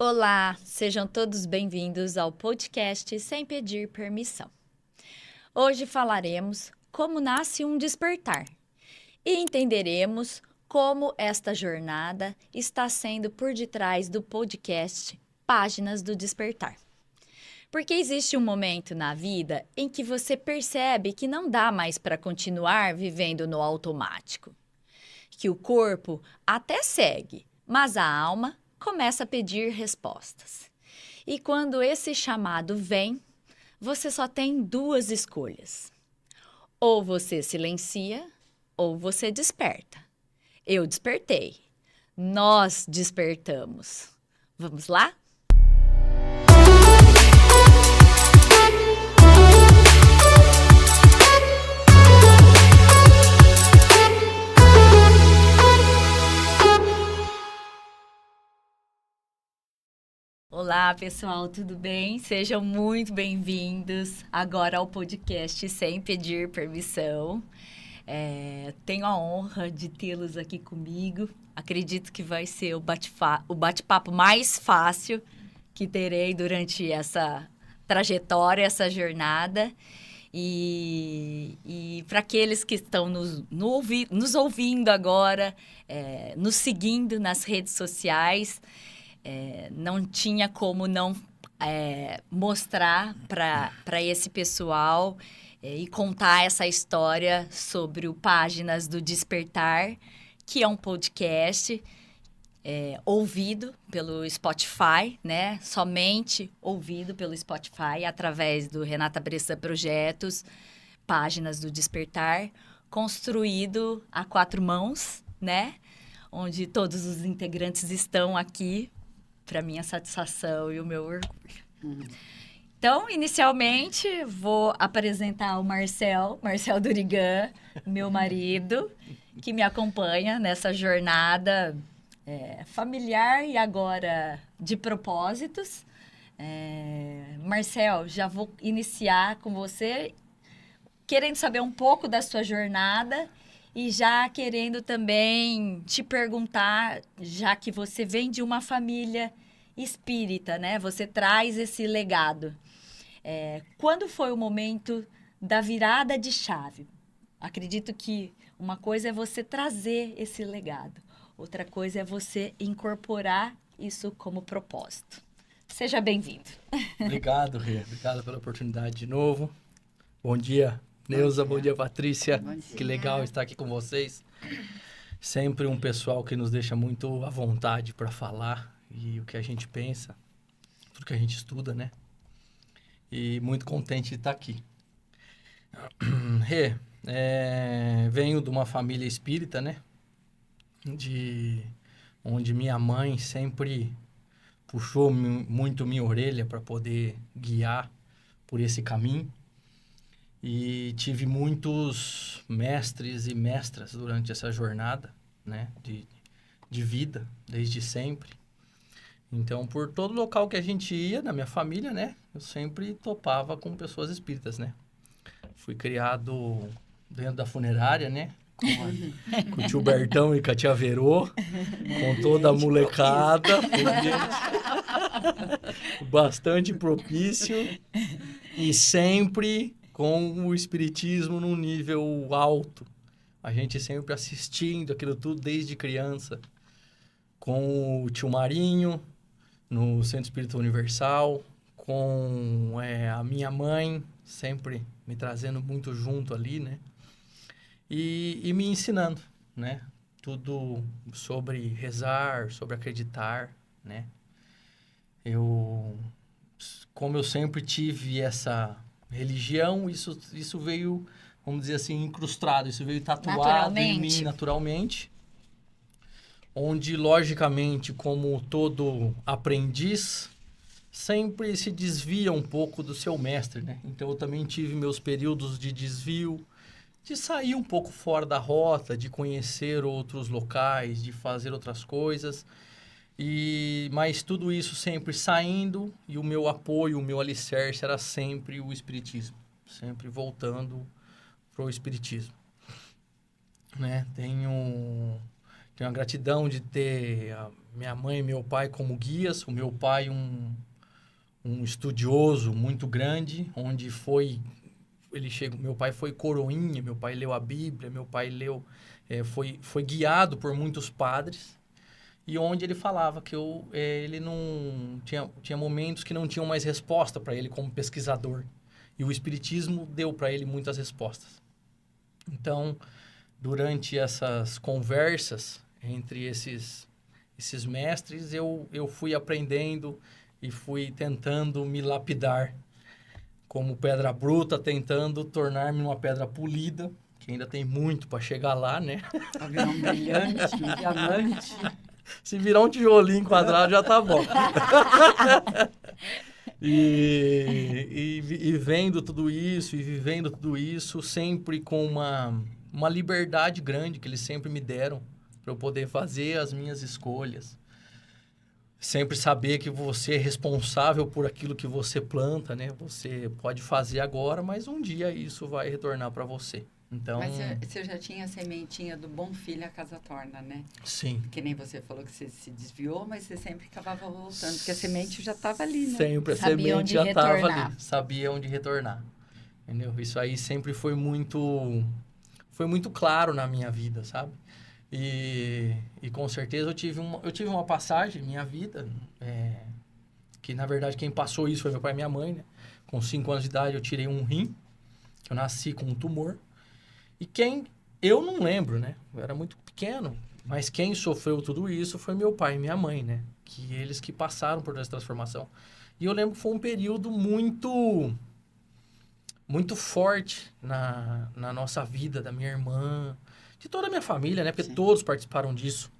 Olá, sejam todos bem-vindos ao podcast Sem Pedir Permissão. Hoje falaremos como nasce um despertar e entenderemos como esta jornada está sendo por detrás do podcast Páginas do Despertar. Porque existe um momento na vida em que você percebe que não dá mais para continuar vivendo no automático, que o corpo até segue, mas a alma começa a pedir respostas. E quando esse chamado vem, você só tem duas escolhas. Ou você silencia, ou você desperta. Eu despertei. Nós despertamos. Vamos lá? Olá, pessoal, tudo bem? Sejam muito bem-vindos agora ao podcast Sem Pedir Permissão. Tenho a honra de tê-los aqui comigo. Acredito que vai ser o bate-papo mais fácil que terei durante essa trajetória, essa jornada. E para aqueles que estão nos ouvindo agora, nos seguindo nas redes sociais, não tinha como não mostrar para esse pessoal e contar essa história sobre o Páginas do Despertar, que é um podcast ouvido pelo Spotify, né? Somente ouvido pelo Spotify, através do Renata Bressan Projetos, Páginas do Despertar, construído a 4 mãos, né? Onde todos os integrantes estão aqui para minha satisfação e o meu orgulho. Então, inicialmente, vou apresentar o Marcel Durigan, meu marido, que me acompanha nessa jornada familiar e agora de propósitos. Marcel, já vou iniciar com você, querendo saber um pouco da sua jornada e já querendo também te perguntar, já que você vem de uma família espírita, né? Você traz esse legado. Quando foi o momento da virada de chave? Acredito que uma coisa é você trazer esse legado, outra coisa é você incorporar isso como propósito. Seja bem-vindo. Obrigado, Rê. Obrigado pela oportunidade de novo. Bom dia, Neuza. Bom dia, Patrícia. Bom dia. Que legal estar aqui com vocês. Sempre um pessoal que nos deixa muito à vontade para falar e o que a gente pensa, tudo que a gente estuda, né? E muito contente de estar aqui. Rê, venho de uma família espírita, né? Onde minha mãe sempre puxou muito minha orelha para poder guiar por esse caminho. E tive muitos mestres e mestras durante essa jornada, né, de vida, desde sempre. Então, por todo local que a gente ia, na minha família, né, eu sempre topava com pessoas espíritas, né. Fui criado dentro da funerária, né, com o tio Bertão e com a tia Verô, com toda a molecada. Bastante propício e sempre com o espiritismo num nível alto. A gente sempre assistindo aquilo tudo desde criança. Com o tio Marinho, no Centro Espírita Universal, com a minha mãe, sempre me trazendo muito junto ali, né? E me ensinando, né? Tudo sobre rezar, sobre acreditar, né? Como eu sempre tive essa religião, isso veio, vamos dizer assim, incrustado, isso veio tatuado em mim naturalmente, onde, logicamente, como todo aprendiz, sempre se desvia um pouco do seu mestre, né? Então, eu também tive meus períodos de desvio, de sair um pouco fora da rota, de conhecer outros locais, de fazer outras coisas, mas tudo isso sempre saindo, e o meu apoio, o meu alicerce era sempre o espiritismo, sempre voltando para o espiritismo, né? Tenho a gratidão de ter minha mãe e meu pai como guias. O meu pai, um estudioso muito grande, onde meu pai foi coroinha, meu pai leu a Bíblia, meu pai foi guiado por muitos padres, e onde ele falava que ele não tinha momentos que não tinham mais resposta para ele como pesquisador, e o Espiritismo deu para ele muitas respostas. Então, durante essas conversas entre esses mestres, eu fui aprendendo e fui tentando me lapidar como pedra bruta, tentando tornar-me uma pedra polida, que ainda tem muito para chegar lá, né? Para virar um brilhante, um diamante. Se virar um tijolinho quadrado, já tá bom. E vendo tudo isso, e vivendo tudo isso, sempre com uma liberdade grande que eles sempre me deram para eu poder fazer as minhas escolhas. Sempre saber que você é responsável por aquilo que você planta, né? Você pode fazer agora, mas um dia isso vai retornar para você. Então... Mas você já tinha a sementinha do bom filho a casa torna, né? Sim. Que nem você falou que você se desviou, mas você sempre acabava voltando, porque a semente já estava ali, né? Sempre, a semente já estava ali. Sabia onde retornar. Entendeu? Isso aí sempre foi muito claro na minha vida, sabe? E com certeza eu tive uma passagem na minha vida, que na verdade quem passou isso foi meu pai e minha mãe, né? Com 5 anos de idade eu tirei um rim, que eu nasci com um tumor. E eu não lembro, né? Eu era muito pequeno, mas quem sofreu tudo isso foi meu pai e minha mãe, né? Que eles que passaram por essa transformação. E eu lembro que foi um período muito forte na nossa vida, da minha irmã, de toda a minha família, né? Porque todos participaram disso.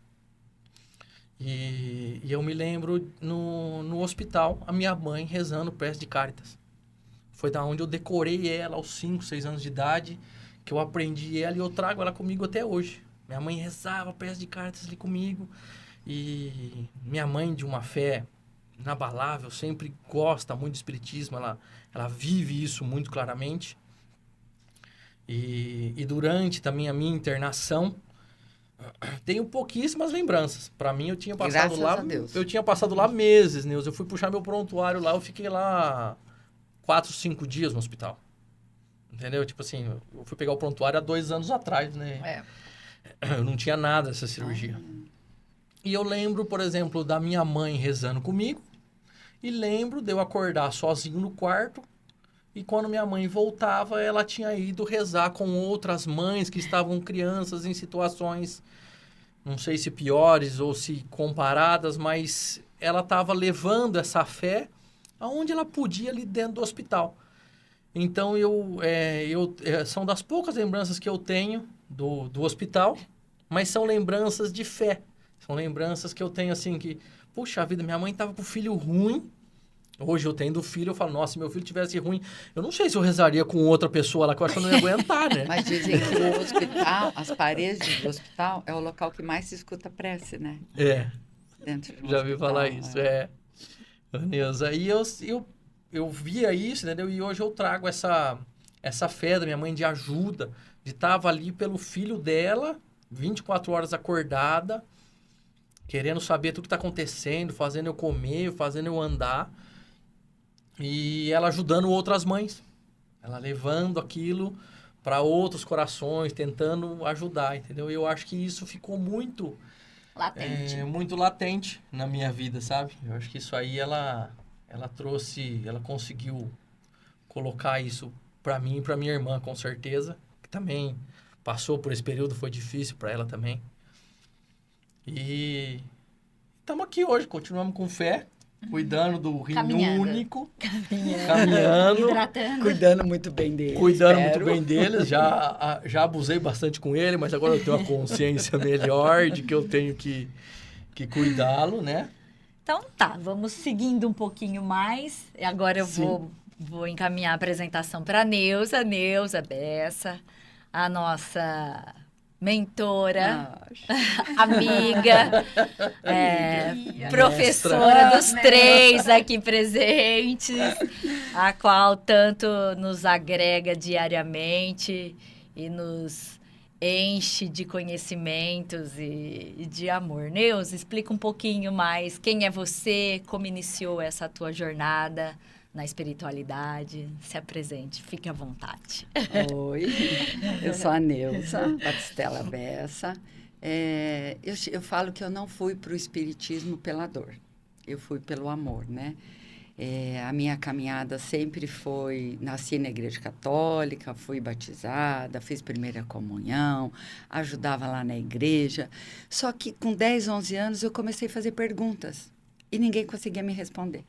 E eu me lembro no hospital, a minha mãe rezando prece de Cáritas. Foi da onde eu decorei ela aos 5, 6 anos de idade, que eu aprendi ela e eu trago ela comigo até hoje. Minha mãe rezava prece de Cáritas ali comigo. E minha mãe, de uma fé inabalável, sempre gosta muito de espiritismo, ela vive isso muito claramente. E durante também a minha internação, tenho pouquíssimas lembranças. Para mim, eu tinha passado Graças lá... a Deus. Eu tinha passado lá meses, Neuza. Eu fui puxar meu prontuário lá, eu fiquei lá 4, 5 dias no hospital. Entendeu? Tipo assim, eu fui pegar o prontuário há 2 anos atrás, né? Eu não tinha nada dessa cirurgia. E eu lembro, por exemplo, da minha mãe rezando comigo. E lembro de eu acordar sozinho no quarto. E quando minha mãe voltava, ela tinha ido rezar com outras mães que estavam crianças em situações, não sei se piores ou se comparadas, mas ela estava levando essa fé aonde ela podia ali dentro do hospital. Então, são das poucas lembranças que eu tenho do hospital, mas são lembranças de fé. São lembranças que eu tenho assim que, puxa vida, minha mãe estava com filho ruim. Hoje eu tendo filho, eu falo, nossa, se meu filho tivesse ruim, eu não sei se eu rezaria com outra pessoa lá, que eu acho que eu não ia aguentar, né? Mas dizem que o hospital, as paredes do hospital, é o local que mais se escuta prece, né? Dentro de um já ouvi hospital, falar isso, Neuza, aí eu via isso, entendeu? E hoje eu trago essa fé da minha mãe de ajuda, de estar ali pelo filho dela, 24 horas acordada, querendo saber tudo que está acontecendo, fazendo eu comer, fazendo eu andar. E ela ajudando outras mães. Ela levando aquilo para outros corações, tentando ajudar, entendeu? E eu acho que isso ficou muito... latente. Muito latente na minha vida, sabe? Eu acho que isso aí ela conseguiu colocar isso para mim e para minha irmã, com certeza. Que também passou por esse período, foi difícil para ela também. E estamos aqui hoje, continuamos com fé. Cuidando do rim único. Caminhando. Hidratando. Cuidando muito bem deles. Muito bem deles. Já abusei bastante com ele, mas agora eu tenho uma consciência melhor de que eu tenho que cuidá-lo, né? Então tá, vamos seguindo um pouquinho mais. Agora eu vou encaminhar a apresentação para Neuza Bessa, a nossa mentora, amiga, professora dos 3 aqui presentes, a qual tanto nos agrega diariamente e nos enche de conhecimentos e de amor. Neuza, explica um pouquinho mais quem é você, como iniciou essa tua jornada na espiritualidade. Se apresente, fique à vontade. Oi, eu sou a Neuza Batistella Bessa. Eu falo que eu não fui para o espiritismo pela dor, eu fui pelo amor, né? A minha caminhada sempre foi... Nasci na igreja católica, fui batizada, fiz primeira comunhão, ajudava lá na igreja. Só que com 10, 11 anos eu comecei a fazer perguntas e ninguém conseguia me responder.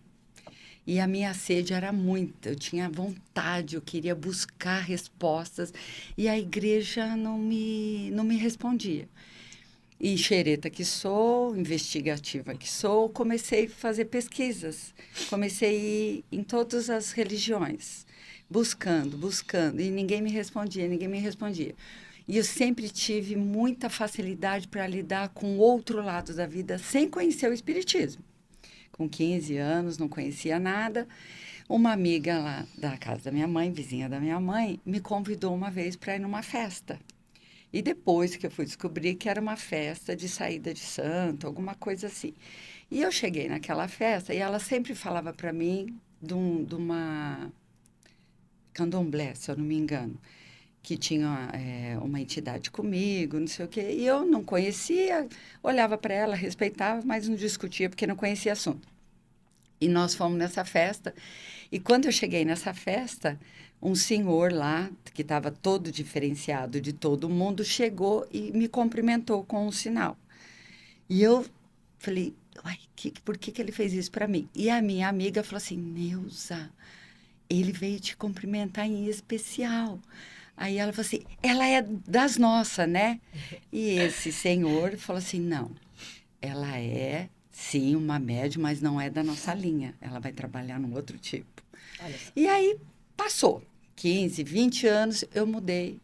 E a minha sede era muita, eu tinha vontade, eu queria buscar respostas e a igreja não me respondia. E xereta que sou, investigativa que sou, comecei a fazer pesquisas. Comecei a ir em todas as religiões, buscando, e ninguém me respondia. E eu sempre tive muita facilidade para lidar com o outro lado da vida, sem conhecer o espiritismo. Com 15 anos, não conhecia nada. Uma amiga lá da casa da minha mãe, vizinha da minha mãe, me convidou uma vez para ir numa festa. E depois que eu fui descobrir que era uma festa de saída de santo, alguma coisa assim. E eu cheguei naquela festa e ela sempre falava para mim de uma candomblé, se eu não me engano, que tinha uma entidade comigo, não sei o quê. E eu não conhecia, olhava para ela, respeitava, mas não discutia porque não conhecia assunto. E nós fomos nessa festa. E quando eu cheguei nessa festa, um senhor lá, que estava todo diferenciado de todo mundo, chegou e me cumprimentou com um sinal. E eu falei, uai, por que ele fez isso para mim? E a minha amiga falou assim, Neuza, ele veio te cumprimentar em especial. Aí ela falou assim, ela é das nossas, né? E esse senhor falou assim, não, ela é, sim, uma médium, mas não é da nossa linha. Ela vai trabalhar num outro tipo. E aí, passou 15, 20 anos, eu mudei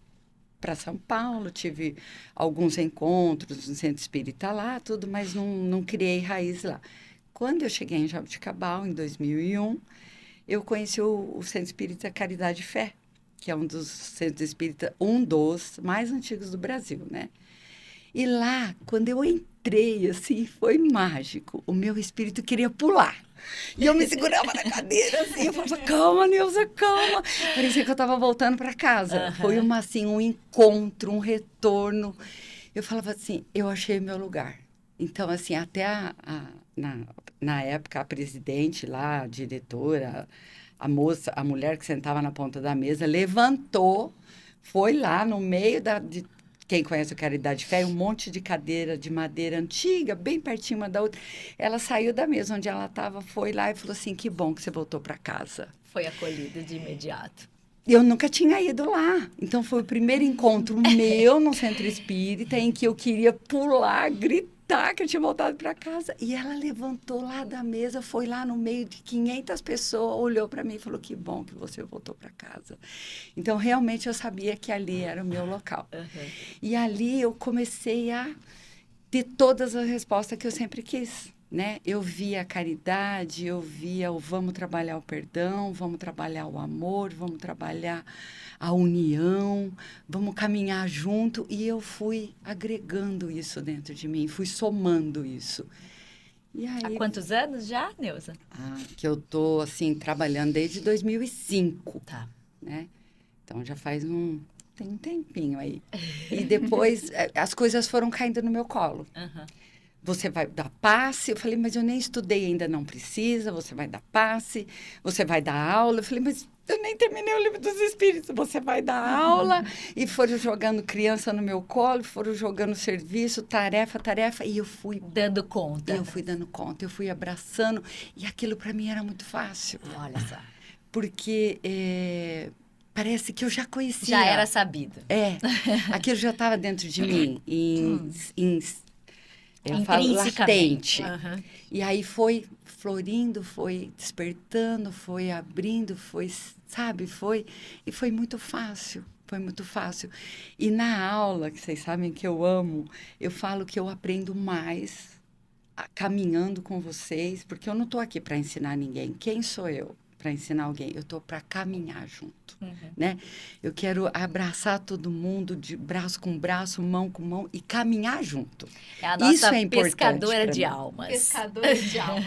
para São Paulo, tive alguns encontros no centro espírita lá, tudo, mas não criei raiz lá. Quando eu cheguei em Jaboticabal, em 2001, eu conheci o Centro Espírita Caridade e Fé, que é um dos centros espíritas, um dos mais antigos do Brasil, né? E lá, quando eu entrei, assim, foi mágico. O meu espírito queria pular. E eu me segurava na cadeira, assim, eu falava, calma, Neuza, calma. Parecia que eu estava voltando para casa. Foi um encontro, um retorno. Eu falava assim, eu achei meu lugar. Então, assim, até na época, a presidente lá, a diretora, a mulher que sentava na ponta da mesa, levantou, foi lá no meio de quem conhece o Caridade e Fé, um monte de cadeira de madeira antiga, bem pertinho uma da outra. Ela saiu da mesa onde ela estava, foi lá e falou assim, que bom que você voltou para casa. Foi acolhida de imediato. Eu nunca tinha ido lá. Então, foi o primeiro encontro meu no Centro Espírita, em que eu queria pular, gritar que eu tinha voltado para casa. E ela levantou lá da mesa, foi lá no meio de 500 pessoas, olhou para mim e falou, que bom que você voltou para casa. Então, realmente, eu sabia que ali era o meu local. E ali eu comecei a ter todas as respostas que eu sempre quis, né? Eu via a caridade, eu via o vamos trabalhar o perdão, vamos trabalhar o amor, vamos trabalhar a união, vamos caminhar junto. E eu fui agregando isso dentro de mim, fui somando isso. E aí, há quantos anos já, Neuza? Que eu tô assim trabalhando desde 2005, tá, né? Então já faz tem um tempinho aí. E depois as coisas foram caindo no meu colo. Você vai dar passe? Eu falei, mas eu nem estudei ainda, não precisa. Você vai dar passe, você vai dar aula. Eu falei, mas eu nem terminei o livro dos espíritos. Você vai dar aula. E foram jogando criança no meu colo, foram jogando serviço, tarefa. E eu fui dando conta. Eu fui dando conta, eu fui abraçando. E aquilo para mim era muito fácil. Olha só. Porque parece que eu já conhecia. Já era sabido. Aquilo já estava dentro de mim. Eu falo latente. E aí foi florindo, foi despertando, foi abrindo, e foi muito fácil. Foi muito fácil. E na aula, que vocês sabem que eu amo, eu falo que eu aprendo mais caminhando com vocês, porque eu não estou aqui para ensinar ninguém. Quem sou eu para ensinar alguém, eu estou para caminhar junto, né? Eu quero abraçar todo mundo de braço com braço, mão com mão e caminhar junto. É a nossa Isso é importante pescadora de mim. almas. Pescadora de almas.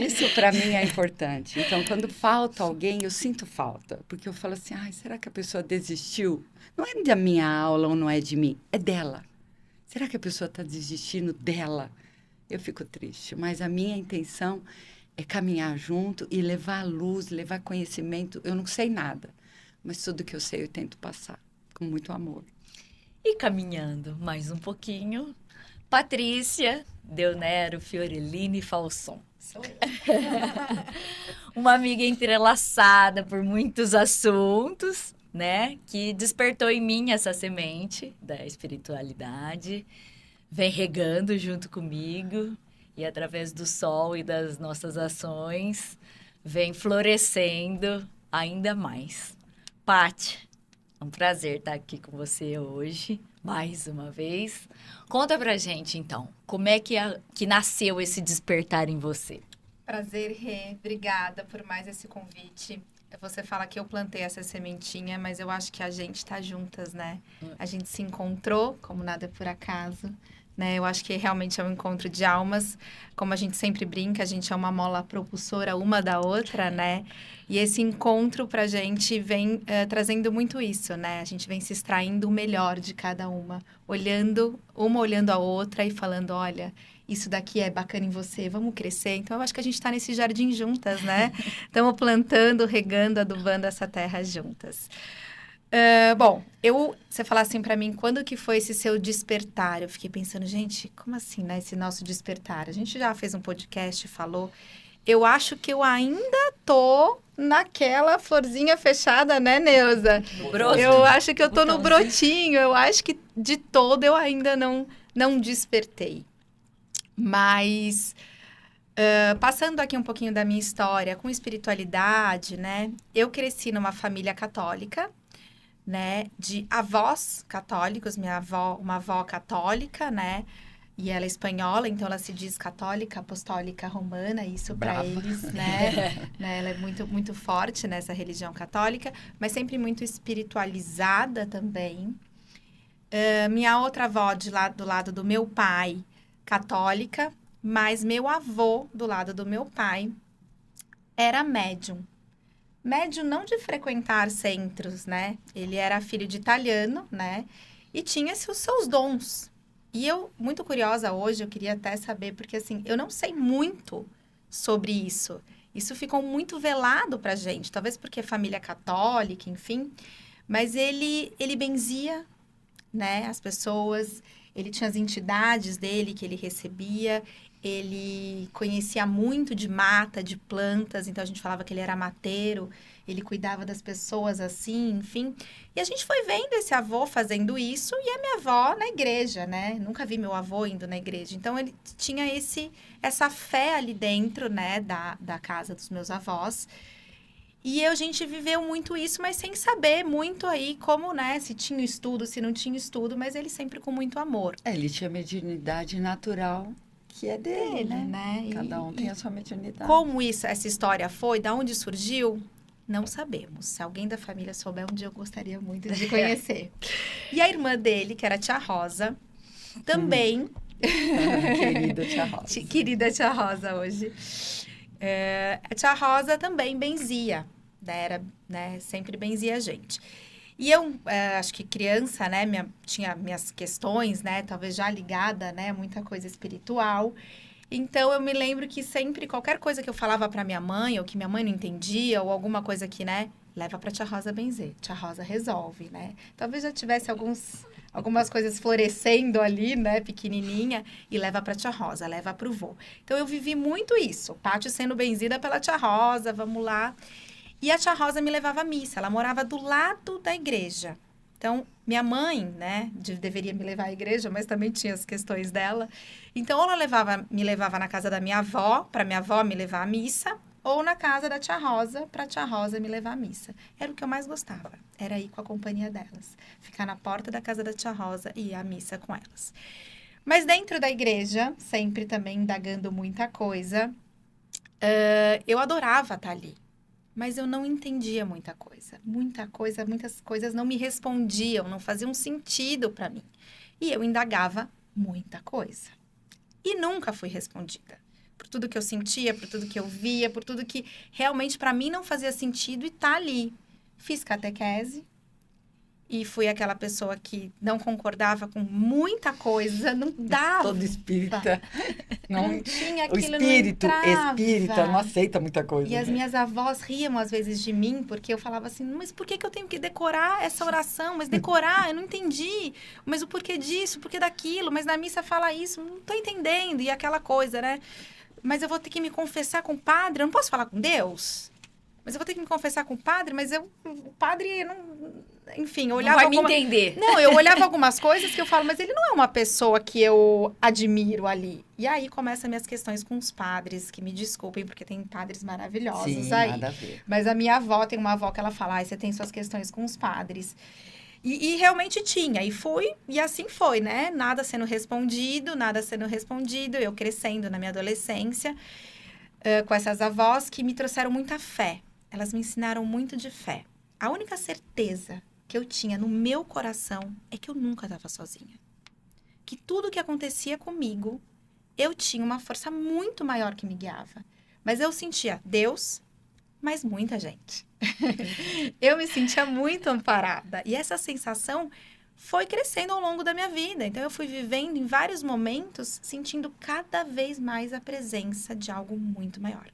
Isso para mim é importante. Então, quando falta alguém, eu sinto falta, porque eu falo assim, ai, será que a pessoa desistiu? Não é da minha aula ou não é de mim, é dela. Será que a pessoa está desistindo dela? Eu fico triste, mas a minha intenção é caminhar junto e levar luz, levar conhecimento. Eu não sei nada, mas tudo que eu sei eu tento passar com muito amor. E caminhando mais um pouquinho, Patrícia Deonero Fioreline Falson. Sou eu. Uma amiga entrelaçada por muitos assuntos, né? Que despertou em mim essa semente da espiritualidade. Vem regando junto comigo e através do sol e das nossas ações vem florescendo ainda mais. Paty, é um prazer estar aqui com você hoje, mais uma vez. Conta pra gente, então, como é que nasceu esse despertar em você? Prazer, Rê. Obrigada por mais esse convite. Você fala que eu plantei essa sementinha, mas eu acho que a gente tá juntas, né? A gente se encontrou, como nada é por acaso, né? Eu acho que realmente é um encontro de almas. Como a gente sempre brinca, a gente é uma mola propulsora uma da outra, né? E esse encontro pra gente vem trazendo muito isso, né? A gente vem se extraindo o melhor de cada uma olhando a outra e falando, olha, isso daqui é bacana em você, vamos crescer. Então, eu acho que a gente está nesse jardim juntas, né? Estamos plantando, regando, adubando essa terra juntas. Bom, você falar assim para mim, quando que foi esse seu despertar? Eu fiquei pensando, gente, como assim, né? Esse nosso despertar? A gente já fez um podcast, falou. Eu acho que eu ainda tô naquela florzinha fechada, né, Neuza? Broto. Eu acho que eu tô no brotinho. Eu acho que de todo eu ainda não despertei. Mas, passando aqui um pouquinho da minha história com espiritualidade, né? Eu cresci numa família católica, né? De avós católicos, uma avó católica, né? E ela é espanhola, então ela se diz católica, apostólica romana, isso para eles, né? Ela é muito, muito forte nessa religião católica, mas sempre muito espiritualizada também. Minha outra avó do lado do meu pai, católica, mas meu avô, do lado do meu pai, era médium. Médium não de frequentar centros, né? Ele era filho de italiano, né? E tinha os seus dons. E eu, muito curiosa hoje, eu queria até saber, porque assim, eu não sei muito sobre isso. Isso ficou muito velado pra gente, talvez porque é família católica, enfim. Mas ele benzia, né, as pessoas. Ele tinha as entidades dele que ele recebia, ele conhecia muito de mata, de plantas, então a gente falava que ele era mateiro, ele cuidava das pessoas assim, enfim. E a gente foi vendo esse avô fazendo isso e a minha avó na igreja, né? Nunca vi meu avô indo na igreja. Então, ele tinha essa fé ali dentro, né, da casa dos meus avós. E a gente viveu muito isso, mas sem saber muito aí como, né, se tinha estudo, se não tinha estudo, mas ele sempre com muito amor. Ele tinha mediunidade natural, que é dele, né? Cada um tem a sua mediunidade. Como essa história foi, da onde surgiu, não sabemos. Se alguém da família souber, um dia eu gostaria muito de conhecer. E a irmã dele, que era a tia Rosa, também... Querida tia Rosa. Querida tia Rosa hoje. A tia Rosa também benzia, né, sempre benzia a gente. E eu, acho que criança, né, tinha minhas questões, né, talvez já ligada, né, muita coisa espiritual. Então, eu me lembro que sempre, qualquer coisa que eu falava para minha mãe, ou que minha mãe não entendia, ou alguma coisa que, né, leva para tia Rosa benzer. Tia Rosa resolve, né? Talvez já tivesse algumas coisas florescendo ali, né, pequenininha, e leva para tia Rosa, leva para o vô. Então, eu vivi muito isso, Paty sendo benzida pela tia Rosa, vamos lá. E a tia Rosa me levava à missa, ela morava do lado da igreja. Então, minha mãe, né, deveria me levar à igreja, mas também tinha as questões dela. Então, ou ela me levava na casa da minha avó, para minha avó me levar à missa, ou na casa da tia Rosa, para a tia Rosa me levar à missa. Era o que eu mais gostava, era ir com a companhia delas. Ficar na porta da casa da tia Rosa e ir à missa com elas. Mas dentro da igreja, sempre também indagando muita coisa, eu adorava estar ali, mas eu não entendia muita coisa. Muitas coisas não me respondiam, não faziam sentido para mim. E eu indagava muita coisa. E nunca fui respondida. Por tudo que eu sentia, por tudo que eu via, por tudo que realmente para mim não fazia sentido e tá ali. Fiz catequese. E fui aquela pessoa que não concordava com muita coisa, não dava. Todo espírita. Não tinha O aquilo, espírito, não entrava. espírita, não aceita muita coisa. E as né? minhas avós riam às vezes de mim, porque eu falava assim, mas por que eu tenho que decorar essa oração? Mas decorar, eu não entendi. Mas o porquê disso, o porquê daquilo? Mas na missa fala isso, não tô entendendo. E aquela coisa, né? Mas eu vou ter que me confessar com o padre, eu não posso falar com Deus? Mas eu vou ter que me confessar com o padre, mas o padre não... Enfim, eu olhava... Não vai me entender. Não, eu olhava algumas coisas que eu falo, mas ele não é uma pessoa que eu admiro ali. E aí começam minhas questões com os padres, que me desculpem, porque tem padres maravilhosos Sim, aí. nada a ver. Mas a minha avó, tem uma avó que ela fala, você tem suas questões com os padres. E realmente tinha, e fui, e assim foi, né? Nada sendo respondido, eu crescendo na minha adolescência, com essas avós que me trouxeram muita fé. Elas me ensinaram muito de fé. A única certeza que eu tinha no meu coração é que eu nunca estava sozinha. Que tudo que acontecia comigo, eu tinha uma força muito maior que me guiava. Mas eu sentia Deus, mas muita gente. Eu me sentia muito amparada. E essa sensação foi crescendo ao longo da minha vida. Então, eu fui vivendo em vários momentos, sentindo cada vez mais a presença de algo muito maior.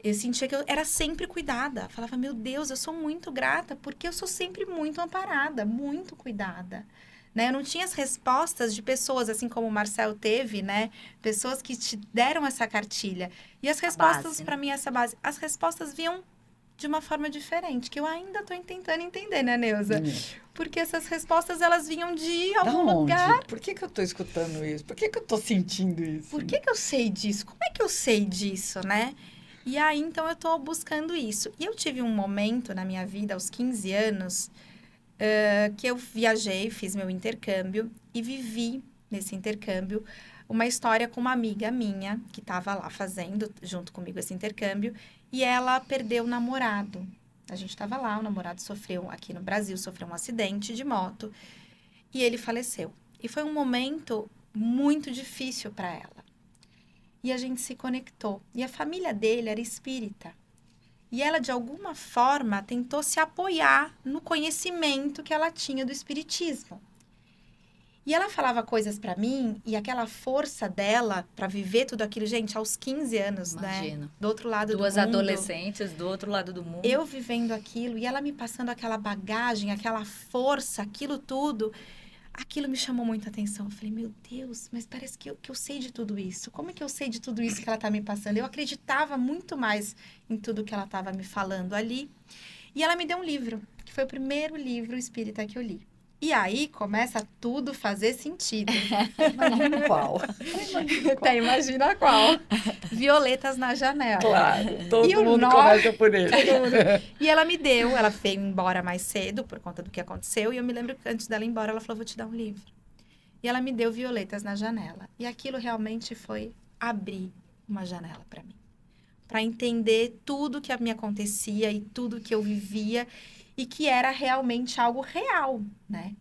Eu sentia que eu era sempre cuidada. Falava, meu Deus, eu sou muito grata, porque eu sou sempre muito amparada, muito cuidada. Né? Eu não tinha as respostas de pessoas, assim como o Marcel teve, né? Pessoas que te deram essa cartilha. E as respostas, para mim, essa base, as respostas vinham de uma forma diferente, que eu ainda estou tentando entender, né, Neuza? Porque essas respostas, elas vinham de algum lugar. Por que eu estou escutando isso? Por que eu estou sentindo isso? Por que eu sei disso? Como é que eu sei disso, né? E aí, então, eu estou buscando isso. E eu tive um momento na minha vida, aos 15 anos, que eu viajei, fiz meu intercâmbio e vivi nesse intercâmbio uma história com uma amiga minha que estava lá fazendo junto comigo esse intercâmbio e ela perdeu o namorado. A gente estava lá, o namorado aqui no Brasil, sofreu um acidente de moto e ele faleceu. E foi um momento muito difícil para ela. E a gente se conectou. E a família dele era espírita. E ela, de alguma forma, tentou se apoiar no conhecimento que ela tinha do espiritismo. E ela falava coisas para mim, e aquela força dela para viver tudo aquilo, gente, aos 15 anos, Imagino. né? Do outro lado do mundo. Duas adolescentes do outro lado do mundo. Eu vivendo aquilo, e ela me passando aquela bagagem, aquela força, aquilo tudo. Aquilo me chamou muita atenção. Eu falei, meu Deus, mas parece que eu sei de tudo isso. Como é que eu sei de tudo isso que ela está me passando? Eu acreditava muito mais em tudo que ela estava me falando ali. E ela me deu um livro, que foi o primeiro livro espírita que eu li. E aí começa tudo fazer sentido. Imagina qual. Até imagina qual. Violetas na Janela. Claro, todo E o mundo nó- começa por ele. E ela me deu, ela veio embora mais cedo por conta do que aconteceu. E eu me lembro que antes dela ir embora, ela falou, vou te dar um livro. E ela me deu Violetas na Janela. E aquilo realmente foi abrir uma janela para mim. Para entender tudo que me acontecia e tudo que eu vivia. E que era realmente algo real, né?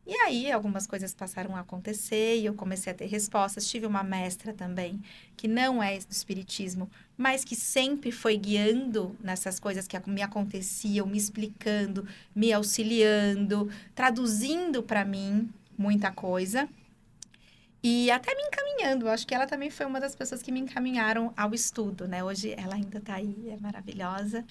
E aí, algumas coisas passaram a acontecer e eu comecei a ter respostas. Tive uma mestra também, que não é do espiritismo, mas que sempre foi guiando nessas coisas que me aconteciam, me explicando, me auxiliando, traduzindo para mim muita coisa. E até me encaminhando. Acho que ela também foi uma das pessoas que me encaminharam ao estudo, né? Hoje ela ainda está aí, é maravilhosa.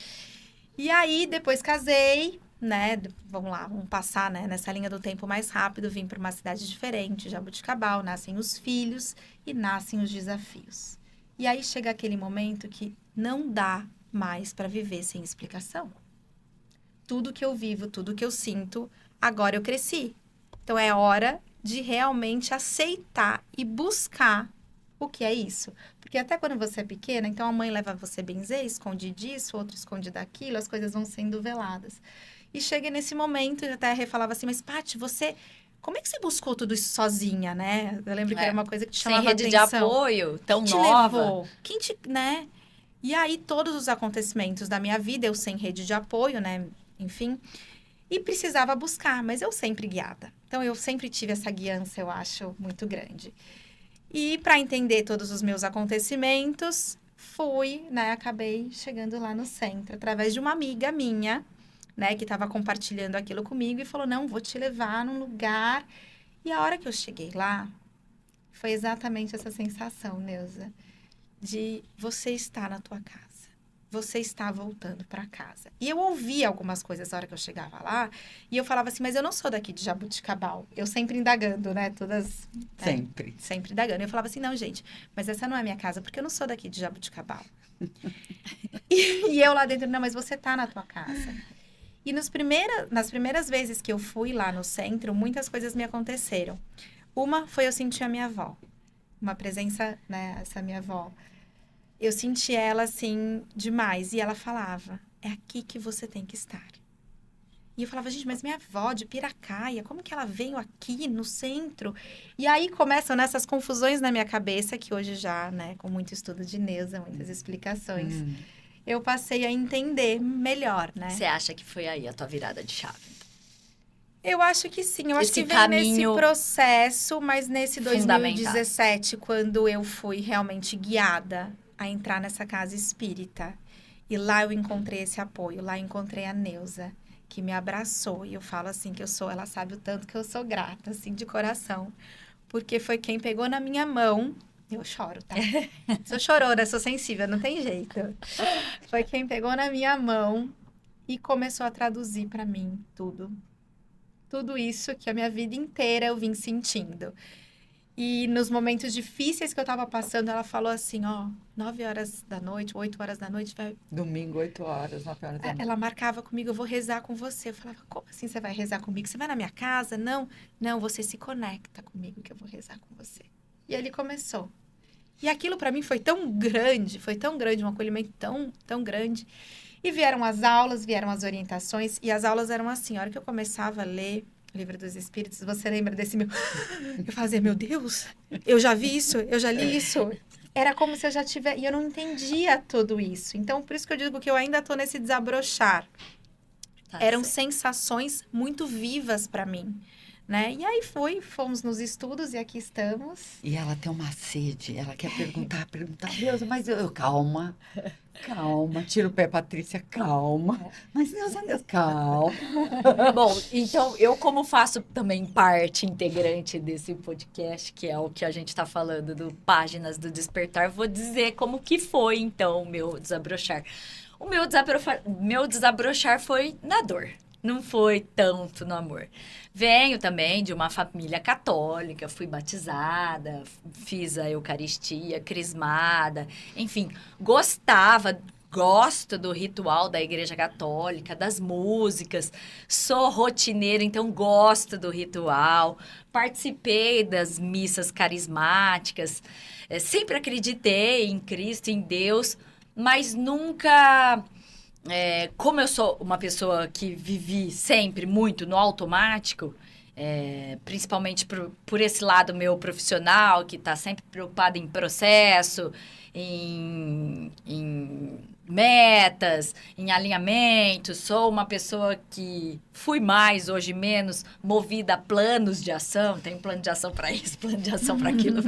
E aí, depois casei, né? Vamos passar, né? Nessa linha do tempo mais rápido. Vim para uma cidade diferente, Jaboticabal. Nascem os filhos e nascem os desafios. E aí, chega aquele momento que não dá mais para viver sem explicação. Tudo que eu vivo, tudo que eu sinto, agora eu cresci. Então, é hora de realmente aceitar e buscar o que é isso? Porque até quando você é pequena, então a mãe leva você benzer, esconde disso, outro esconde daquilo, as coisas vão sendo veladas. E chega nesse momento, e até a Rê falava assim, mas Paty, como é que você buscou tudo isso sozinha, né? Eu lembro que era uma coisa que te chamava sem rede atenção. de apoio, tão Quem te nova. levou? Quem te, né? E aí, todos os acontecimentos da minha vida, eu sem rede de apoio, né? Enfim, e precisava buscar, mas eu sempre guiada. Então, eu sempre tive essa guiança, eu acho, muito grande. E para entender todos os meus acontecimentos, acabei chegando lá no centro, através de uma amiga minha, né, que estava compartilhando aquilo comigo e falou, não, vou te levar num lugar. E a hora que eu cheguei lá, foi exatamente essa sensação, Neuza, de você estar na tua casa. Você está voltando para casa. E eu ouvia algumas coisas na hora que eu chegava lá, e eu falava assim, mas eu não sou daqui de Jabuticabal. Eu sempre indagando, né? Todas... Sempre. Sempre indagando. Eu falava assim, não, gente, mas essa não é a minha casa, porque eu não sou daqui de Jabuticabal. e eu lá dentro, não, mas você tá na tua casa. E nas primeiras vezes que eu fui lá no centro, muitas coisas me aconteceram. Uma foi eu sentir a minha avó. Uma presença, né? Essa minha avó. Eu senti ela, assim, demais. E ela falava, é aqui que você tem que estar. E eu falava, gente, mas minha avó de Piracaia, como que ela veio aqui no centro? E aí começam nessas confusões na minha cabeça, que hoje já, né, com muito estudo de Neuza, muitas explicações, eu passei a entender melhor, né? Você acha que foi aí a tua virada de chave? Eu acho que sim, eu acho Esse que veio nesse caminho processo, mas nesse fundamental. 2017, quando eu fui realmente guiada a entrar nessa casa espírita. E lá eu encontrei esse apoio, lá eu encontrei a Neuza, que me abraçou. E eu falo assim que ela sabe o tanto que eu sou grata, assim, de coração. Porque foi quem pegou na minha mão. Eu choro, tá? Sou chorona, sou sensível, não tem jeito. Foi quem pegou na minha mão e começou a traduzir para mim tudo. Tudo isso que a minha vida inteira eu vim sentindo. E nos momentos difíceis que eu tava passando, ela falou assim, 9 horas da noite, 8 horas da noite, vai... Domingo, 8 horas, 9 horas da noite. Ela marcava comigo, eu vou rezar com você. Eu falava, como assim você vai rezar comigo? Você vai na minha casa? Não, você se conecta comigo que eu vou rezar com você. E ele começou. E aquilo para mim foi tão grande, um acolhimento tão, tão grande. E vieram as aulas, vieram as orientações, e as aulas eram assim, a hora que eu começava a ler o Livro dos Espíritos, você lembra desse meu... Eu fazia, meu Deus, eu já vi isso, eu já li isso. Era como se eu já tivesse... E eu não entendia tudo isso. Então, por isso que eu digo que eu ainda tô nesse desabrochar. Eram sensações muito vivas para mim, né? E aí fomos nos estudos e aqui estamos. E ela tem uma sede, ela quer perguntar, Deus, mas eu calma, tira o pé, Patrícia, calma. Mas Deus, calma. Bom, então eu como faço também parte integrante desse podcast, que é o que a gente está falando do Páginas do Despertar, vou dizer como que foi então o meu desabrochar. O meu desabrochar foi na dor, não foi tanto no amor. Venho também de uma família católica, fui batizada, fiz a Eucaristia, crismada, enfim, gosto do ritual da Igreja Católica, das músicas, sou rotineira, então gosto do ritual, participei das missas carismáticas, sempre acreditei em Cristo, em Deus, mas nunca... como eu sou uma pessoa que vivi sempre muito no automático, principalmente por esse lado meu profissional, que está sempre preocupado em processo, em metas, em alinhamento, sou uma pessoa que fui mais, hoje menos, movida a planos de ação, tem um plano de ação para isso, plano de ação para aquilo.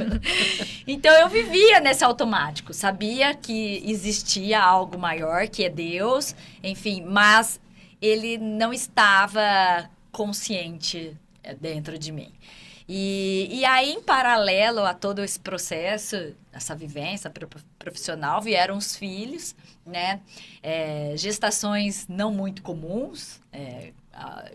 Então, eu vivia nesse automático, sabia que existia algo maior, que é Deus, enfim, mas ele não estava consciente dentro de mim. E aí, em paralelo a todo esse processo, essa vivência profissional, vieram os filhos, né? Gestações não muito comuns.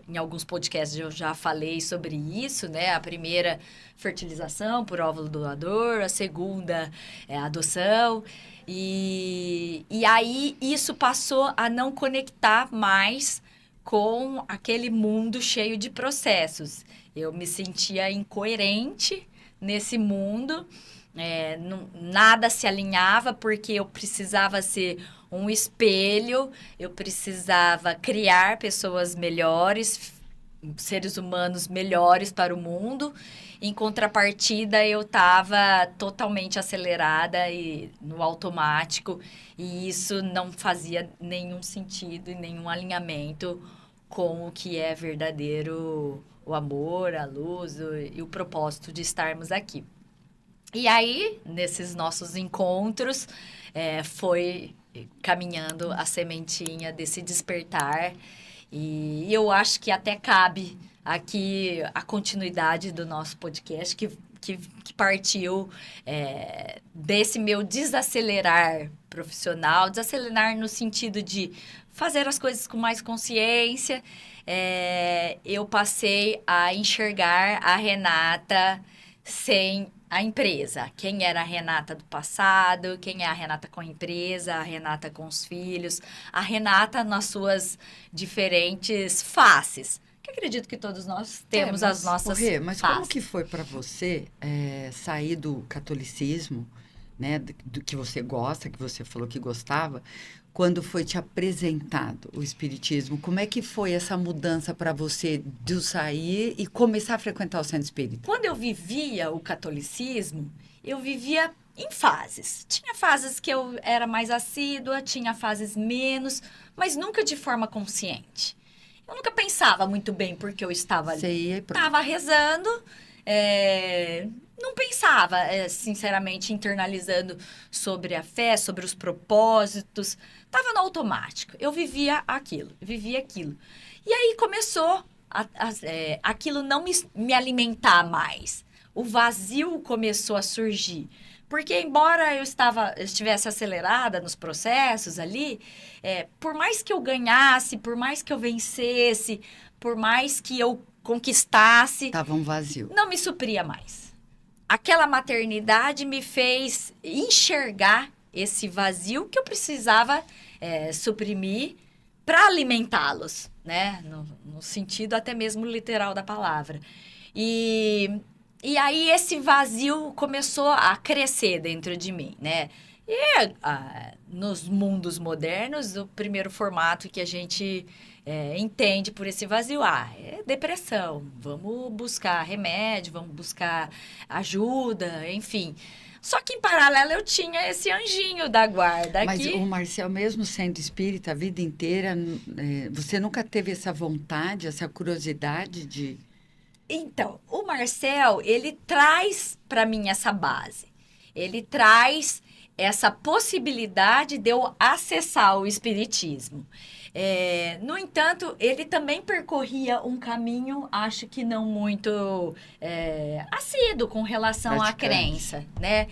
Em alguns podcasts eu já falei sobre isso, né? A primeira, fertilização por óvulo doador. A segunda, adoção. E aí, isso passou a não conectar mais com aquele mundo cheio de processos. Eu me sentia incoerente nesse mundo, nada se alinhava porque eu precisava ser um espelho, eu precisava criar pessoas melhores, seres humanos melhores para o mundo. Em contrapartida, eu estava totalmente acelerada e no automático, e isso não fazia nenhum sentido e nenhum alinhamento com o que é verdadeiro, o amor, a luz e o propósito de estarmos aqui. E aí, nesses nossos encontros, foi caminhando a sementinha desse despertar, e eu acho que até cabe aqui a continuidade do nosso podcast, que partiu desse meu desacelerar profissional, desacelerar no sentido de fazer as coisas com mais consciência. Eu passei a enxergar a Renata sem a empresa. Quem era a Renata do passado, quem é a Renata com a empresa, a Renata com os filhos, a Renata nas suas diferentes faces. Que acredito que todos nós temos as nossas Rê, mas faces. como que foi para você sair do catolicismo, né, do que você gosta, que você falou que gostava, quando foi te apresentado o espiritismo? Como é que foi essa mudança para você de sair e começar a frequentar o centro espírita? Quando eu vivia o catolicismo, eu vivia em fases. Tinha fases que eu era mais assídua, tinha fases menos, mas nunca de forma consciente. Eu nunca pensava muito bem porque eu estava ali. Você ia e pronto. Estava rezando, não pensava, sinceramente, internalizando sobre a fé, sobre os propósitos. Estava no automático. Eu vivia aquilo. E aí começou aquilo não me alimentar mais. O vazio começou a surgir. Porque, embora eu estivesse acelerada nos processos ali, por mais que eu ganhasse, por mais que eu vencesse, por mais que eu conquistasse... Estava um vazio. Não me supria mais. Aquela maternidade me fez enxergar esse vazio que eu precisava suprimir para alimentá-los, né? No sentido até mesmo literal da palavra. E aí esse vazio começou a crescer dentro de mim, né? E nos mundos modernos, o primeiro formato que a gente entende por esse vazio é depressão. Vamos buscar remédio, vamos buscar ajuda, enfim. Só que, em paralelo, eu tinha esse anjinho da guarda aqui. Mas o Marcel, mesmo sendo espírita a vida inteira, você nunca teve essa vontade, essa curiosidade de... Então, o Marcel, ele traz para mim essa base. Ele traz essa possibilidade de eu acessar o espiritismo. No entanto, ele também percorria um caminho, acho que não muito assíduo com relação à crença, né?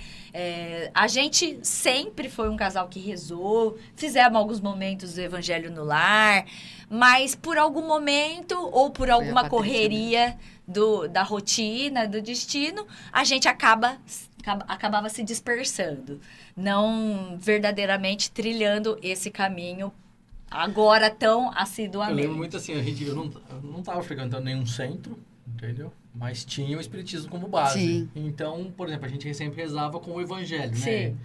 A gente sempre foi um casal que rezou, fizemos alguns momentos do Evangelho no Lar, mas por algum momento ou por alguma correria da rotina, do destino, a gente acabava se dispersando, não verdadeiramente trilhando esse caminho agora tão assiduamente. Eu lembro muito assim, eu não estava frequentando nenhum centro, entendeu? Mas tinha o espiritismo como base. Sim. Então, por exemplo, a gente sempre rezava com o evangelho, Sim. né?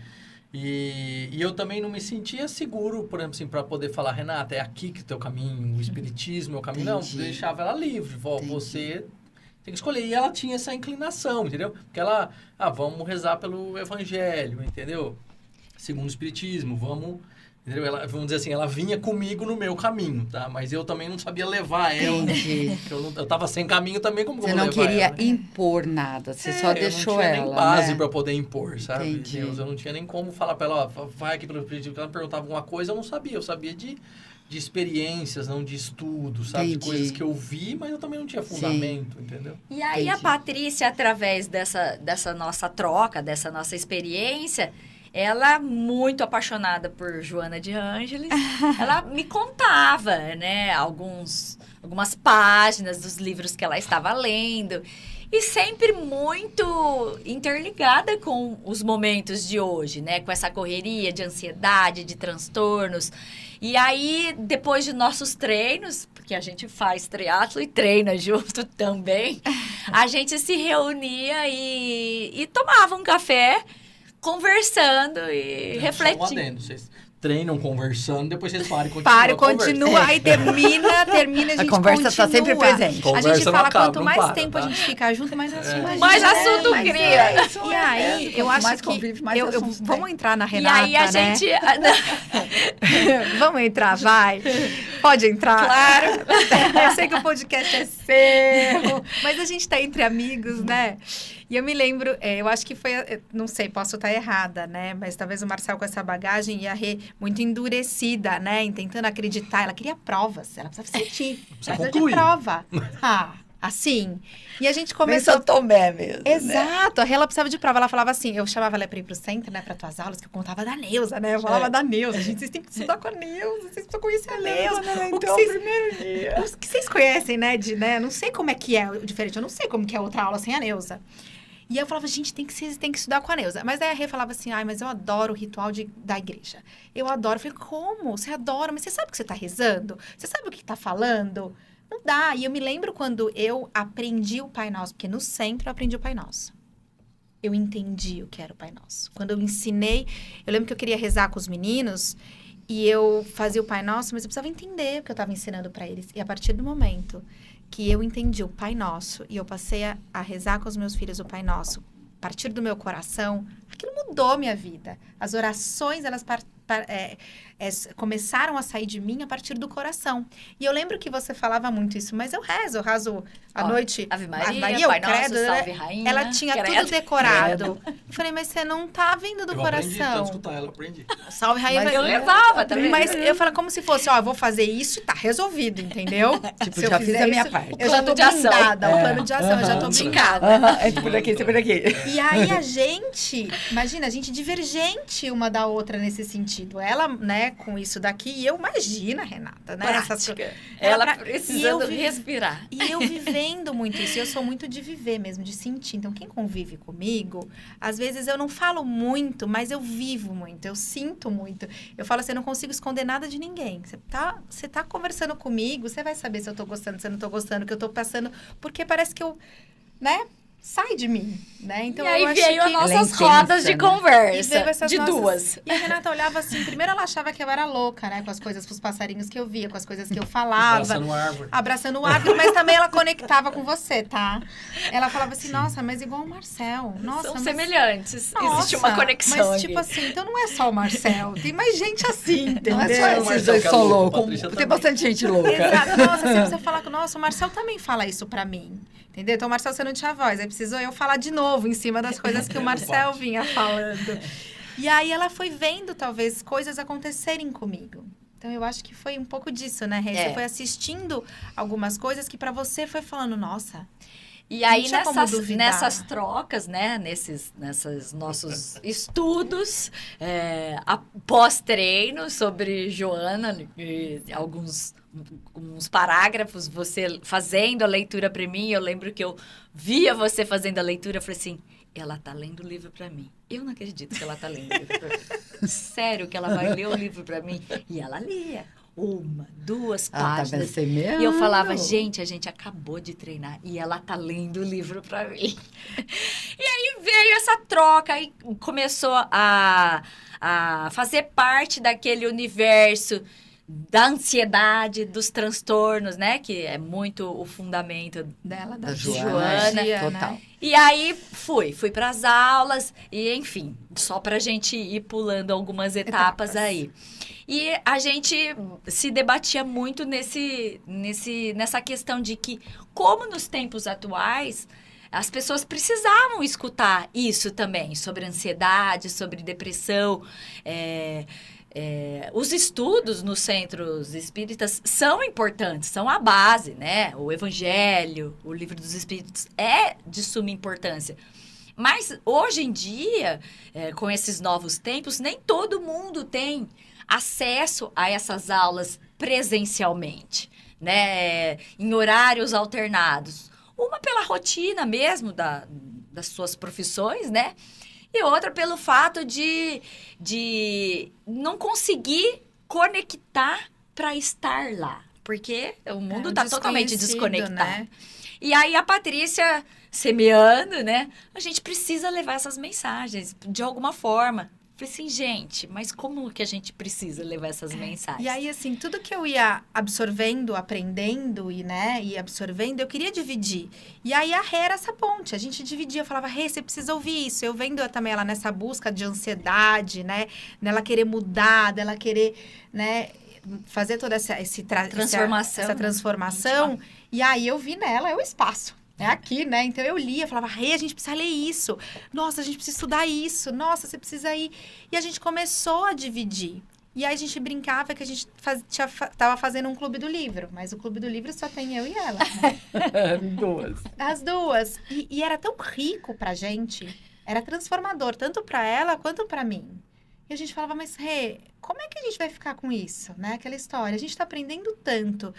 E eu também não me sentia seguro, por exemplo, assim, para poder falar, Renata, é aqui que é o teu caminho, o espiritismo é o caminho. Entendi. Não, deixava ela livre. Você tem que escolher. E ela tinha essa inclinação, entendeu? Porque ela, vamos rezar pelo evangelho, entendeu? Segundo o espiritismo, vamos... Entendeu? Vamos dizer assim, ela vinha comigo no meu caminho, tá? Mas eu também não sabia levar ela. Eu tava sem caminho também, como Você eu vou não levar queria ela, né? impor nada, você só deixou ela, eu não tinha nem base né? para poder impor, sabe? Entendi. Eu não tinha nem como falar para ela, vai aqui pelo espiritismo. Porque ela perguntava alguma coisa, eu não sabia. Eu sabia de experiências, não de estudo, sabe? Entendi. De coisas que eu vi, mas eu também não tinha fundamento, entendeu? E aí Entendi. a Patrícia, através dessa nossa troca, dessa nossa experiência, ela, muito apaixonada por Joana de Ângeles, ela me contava, né, algumas páginas dos livros que ela estava lendo. E sempre muito interligada com os momentos de hoje, né? Com essa correria de ansiedade, de transtornos. E aí, depois de nossos treinos, porque a gente faz triatlo e treina junto também, a gente se reunia e tomava um café conversando e refletindo. Só um adendo, treinam conversando, depois vocês param e continua, aí termina, a gente a conversa está sempre presente. A gente fala, quanto mais tempo a gente fica junto, mais assunto mais assunto cria. E aí, eu acho que... Convive, mais vamos entrar na Renata, e aí a gente... Vamos entrar, vai. Pode entrar. Claro. Eu sei que o podcast é seu, mas a gente tá entre amigos, né? E eu me lembro, eu acho que foi, não sei, posso estar errada, né? Mas talvez o Marcel com essa bagagem e a Rê muito endurecida, né? Em tentando acreditar. Ela queria provas, ela precisava sentir. Precisa de prova. Assim. E a gente começou... São Tomé mesmo, Exato. Né? A Rê, ela precisava de prova. Ela falava assim, eu chamava ela pra ir pro centro, né? Pra tuas aulas, que eu contava da Neuza, né? Eu falava da Neuza. Gente, vocês têm que estudar com a Neuza. Vocês precisam conhecer a Neuza. Então, primeiro dia. O que vocês conhecem, né? Não sei como é que é o diferente. Eu não sei como que é outra aula sem a Neuza. E aí eu falava, gente, vocês têm que estudar com a Neuza. Mas aí a Rê falava assim, mas eu adoro o ritual da igreja. Eu adoro. Eu falei, como? Você adora? Mas você sabe o que você está rezando? Você sabe o que está falando? Não dá. E eu me lembro quando eu aprendi o Pai Nosso, porque no centro eu aprendi o Pai Nosso. Eu entendi o que era o Pai Nosso. Quando eu ensinei, eu lembro que eu queria rezar com os meninos e eu fazia o Pai Nosso, mas eu precisava entender o que eu estava ensinando para eles. E a partir do momento que eu entendi o Pai Nosso e eu passei a rezar com os meus filhos o Pai Nosso, a partir do meu coração, aquilo mudou minha vida. As orações, elas começaram a sair de mim a partir do coração. E eu lembro que você falava muito isso, mas eu razo à noite. Ave Maria, Pai Credo, Nosso, Salve Rainha. Ela tinha tudo decorado. Eu falei, mas você não tá vindo do coração. Eu aprendi, escutar ela, aprendi. Salve Rainha. Mas eu levava também. Mas eu falei como se fosse, eu vou fazer isso e tá resolvido, entendeu? Tipo, já fiz a minha parte. Eu já tô blindada, o plano de ação, eu já tô blindada. Entra por aqui, por aqui. E aí a gente, imagina, a gente divergente uma da outra nesse sentido. Ela, né, com isso daqui, e eu, imagina, Renata, né? Prática. Ela precisando respirar. E eu vivendo muito isso, e eu sou muito de viver mesmo, de sentir. Então, quem convive comigo, às vezes eu não falo muito, mas eu vivo muito, eu sinto muito. Eu falo assim, eu não consigo esconder nada de ninguém. Você tá conversando comigo, você vai saber se eu tô gostando, se eu não tô gostando, o que eu tô passando, porque parece que eu, né? Sai de mim, né? Então, e aí eu acho veio as nossas rodas de conversa, de duas. E a Renata olhava assim, primeiro ela achava que eu era louca, né? Com as coisas, com os passarinhos que eu via, com as coisas que eu falava. Abraçando árvore, mas também ela conectava com você, tá? Ela falava assim, nossa, mas igual o Marcel. Nossa, são semelhantes, existe uma conexão mas tipo assim, então não é só o Marcel, tem mais gente assim, entendeu? Não é só esses dois são loucos, tem bastante gente louca. Exato, nossa, se você falar com, nossa, o Marcel também fala isso pra mim. Entendeu? Então, o Marcel, você não tinha voz. Aí precisou eu falar de novo em cima das coisas que o Marcel vinha falando. E aí, ela foi vendo, talvez, coisas acontecerem comigo. Então, eu acho que foi um pouco disso, né, Rê? Você foi assistindo algumas coisas que para você foi falando, nossa... E aí, nessas trocas, né, nesses nossos estudos, pós-treino sobre Joana, alguns parágrafos, você fazendo a leitura para mim, eu lembro que eu via você fazendo a leitura, eu falei assim, ela tá lendo o livro para mim. Eu não acredito que ela tá lendo o livro pra mim. Sério que ela vai ler o livro para mim? E ela lia. 1, 2 páginas. Tá e eu falava, gente, a gente acabou de treinar e ela tá lendo o livro pra mim. E aí veio essa troca, aí começou a fazer parte daquele universo da ansiedade, dos transtornos, né? Que é muito o fundamento dela, da Joana. Total. Né? E aí fui para as aulas e, enfim, só pra gente ir pulando algumas etapas aí. E a gente se debatia muito nessa questão de que, como nos tempos atuais, as pessoas precisavam escutar isso também, sobre ansiedade, sobre depressão. Os estudos nos centros espíritas são importantes, são a base, né? O Evangelho, o Livro dos Espíritos é de suma importância. Mas, hoje em dia, com esses novos tempos, nem todo mundo tem acesso a essas aulas presencialmente, né? Em horários alternados. Uma pela rotina mesmo das suas profissões, né? E outra pelo fato de não conseguir conectar para estar lá. Porque o mundo está totalmente desconectado. Né? E aí a Patrícia semeando, né? A gente precisa levar essas mensagens de alguma forma. Falei assim, gente, mas como que a gente precisa levar essas mensagens? E aí, assim, tudo que eu ia absorvendo, aprendendo e absorvendo, eu queria dividir. E aí, a Rê era essa ponte. A gente dividia. Eu falava, Rê, você precisa ouvir isso. Eu vendo também ela nessa busca de ansiedade, né? Nela querer mudar, dela querer, né? Fazer toda essa transformação. E aí, eu vi nela o espaço. É aqui, né? Então, eu lia, falava, Rê, a gente precisa ler isso. Nossa, a gente precisa estudar isso. Nossa, você precisa ir. E a gente começou a dividir. E aí, a gente brincava que a gente tava fazendo um clube do livro. Mas o clube do livro só tem eu e ela. Duas. As duas. E era tão rico pra gente. Era transformador, tanto pra ela quanto pra mim. E a gente falava, mas Rê, como é que a gente vai ficar com isso? Né? Aquela história. A gente tá aprendendo tanto.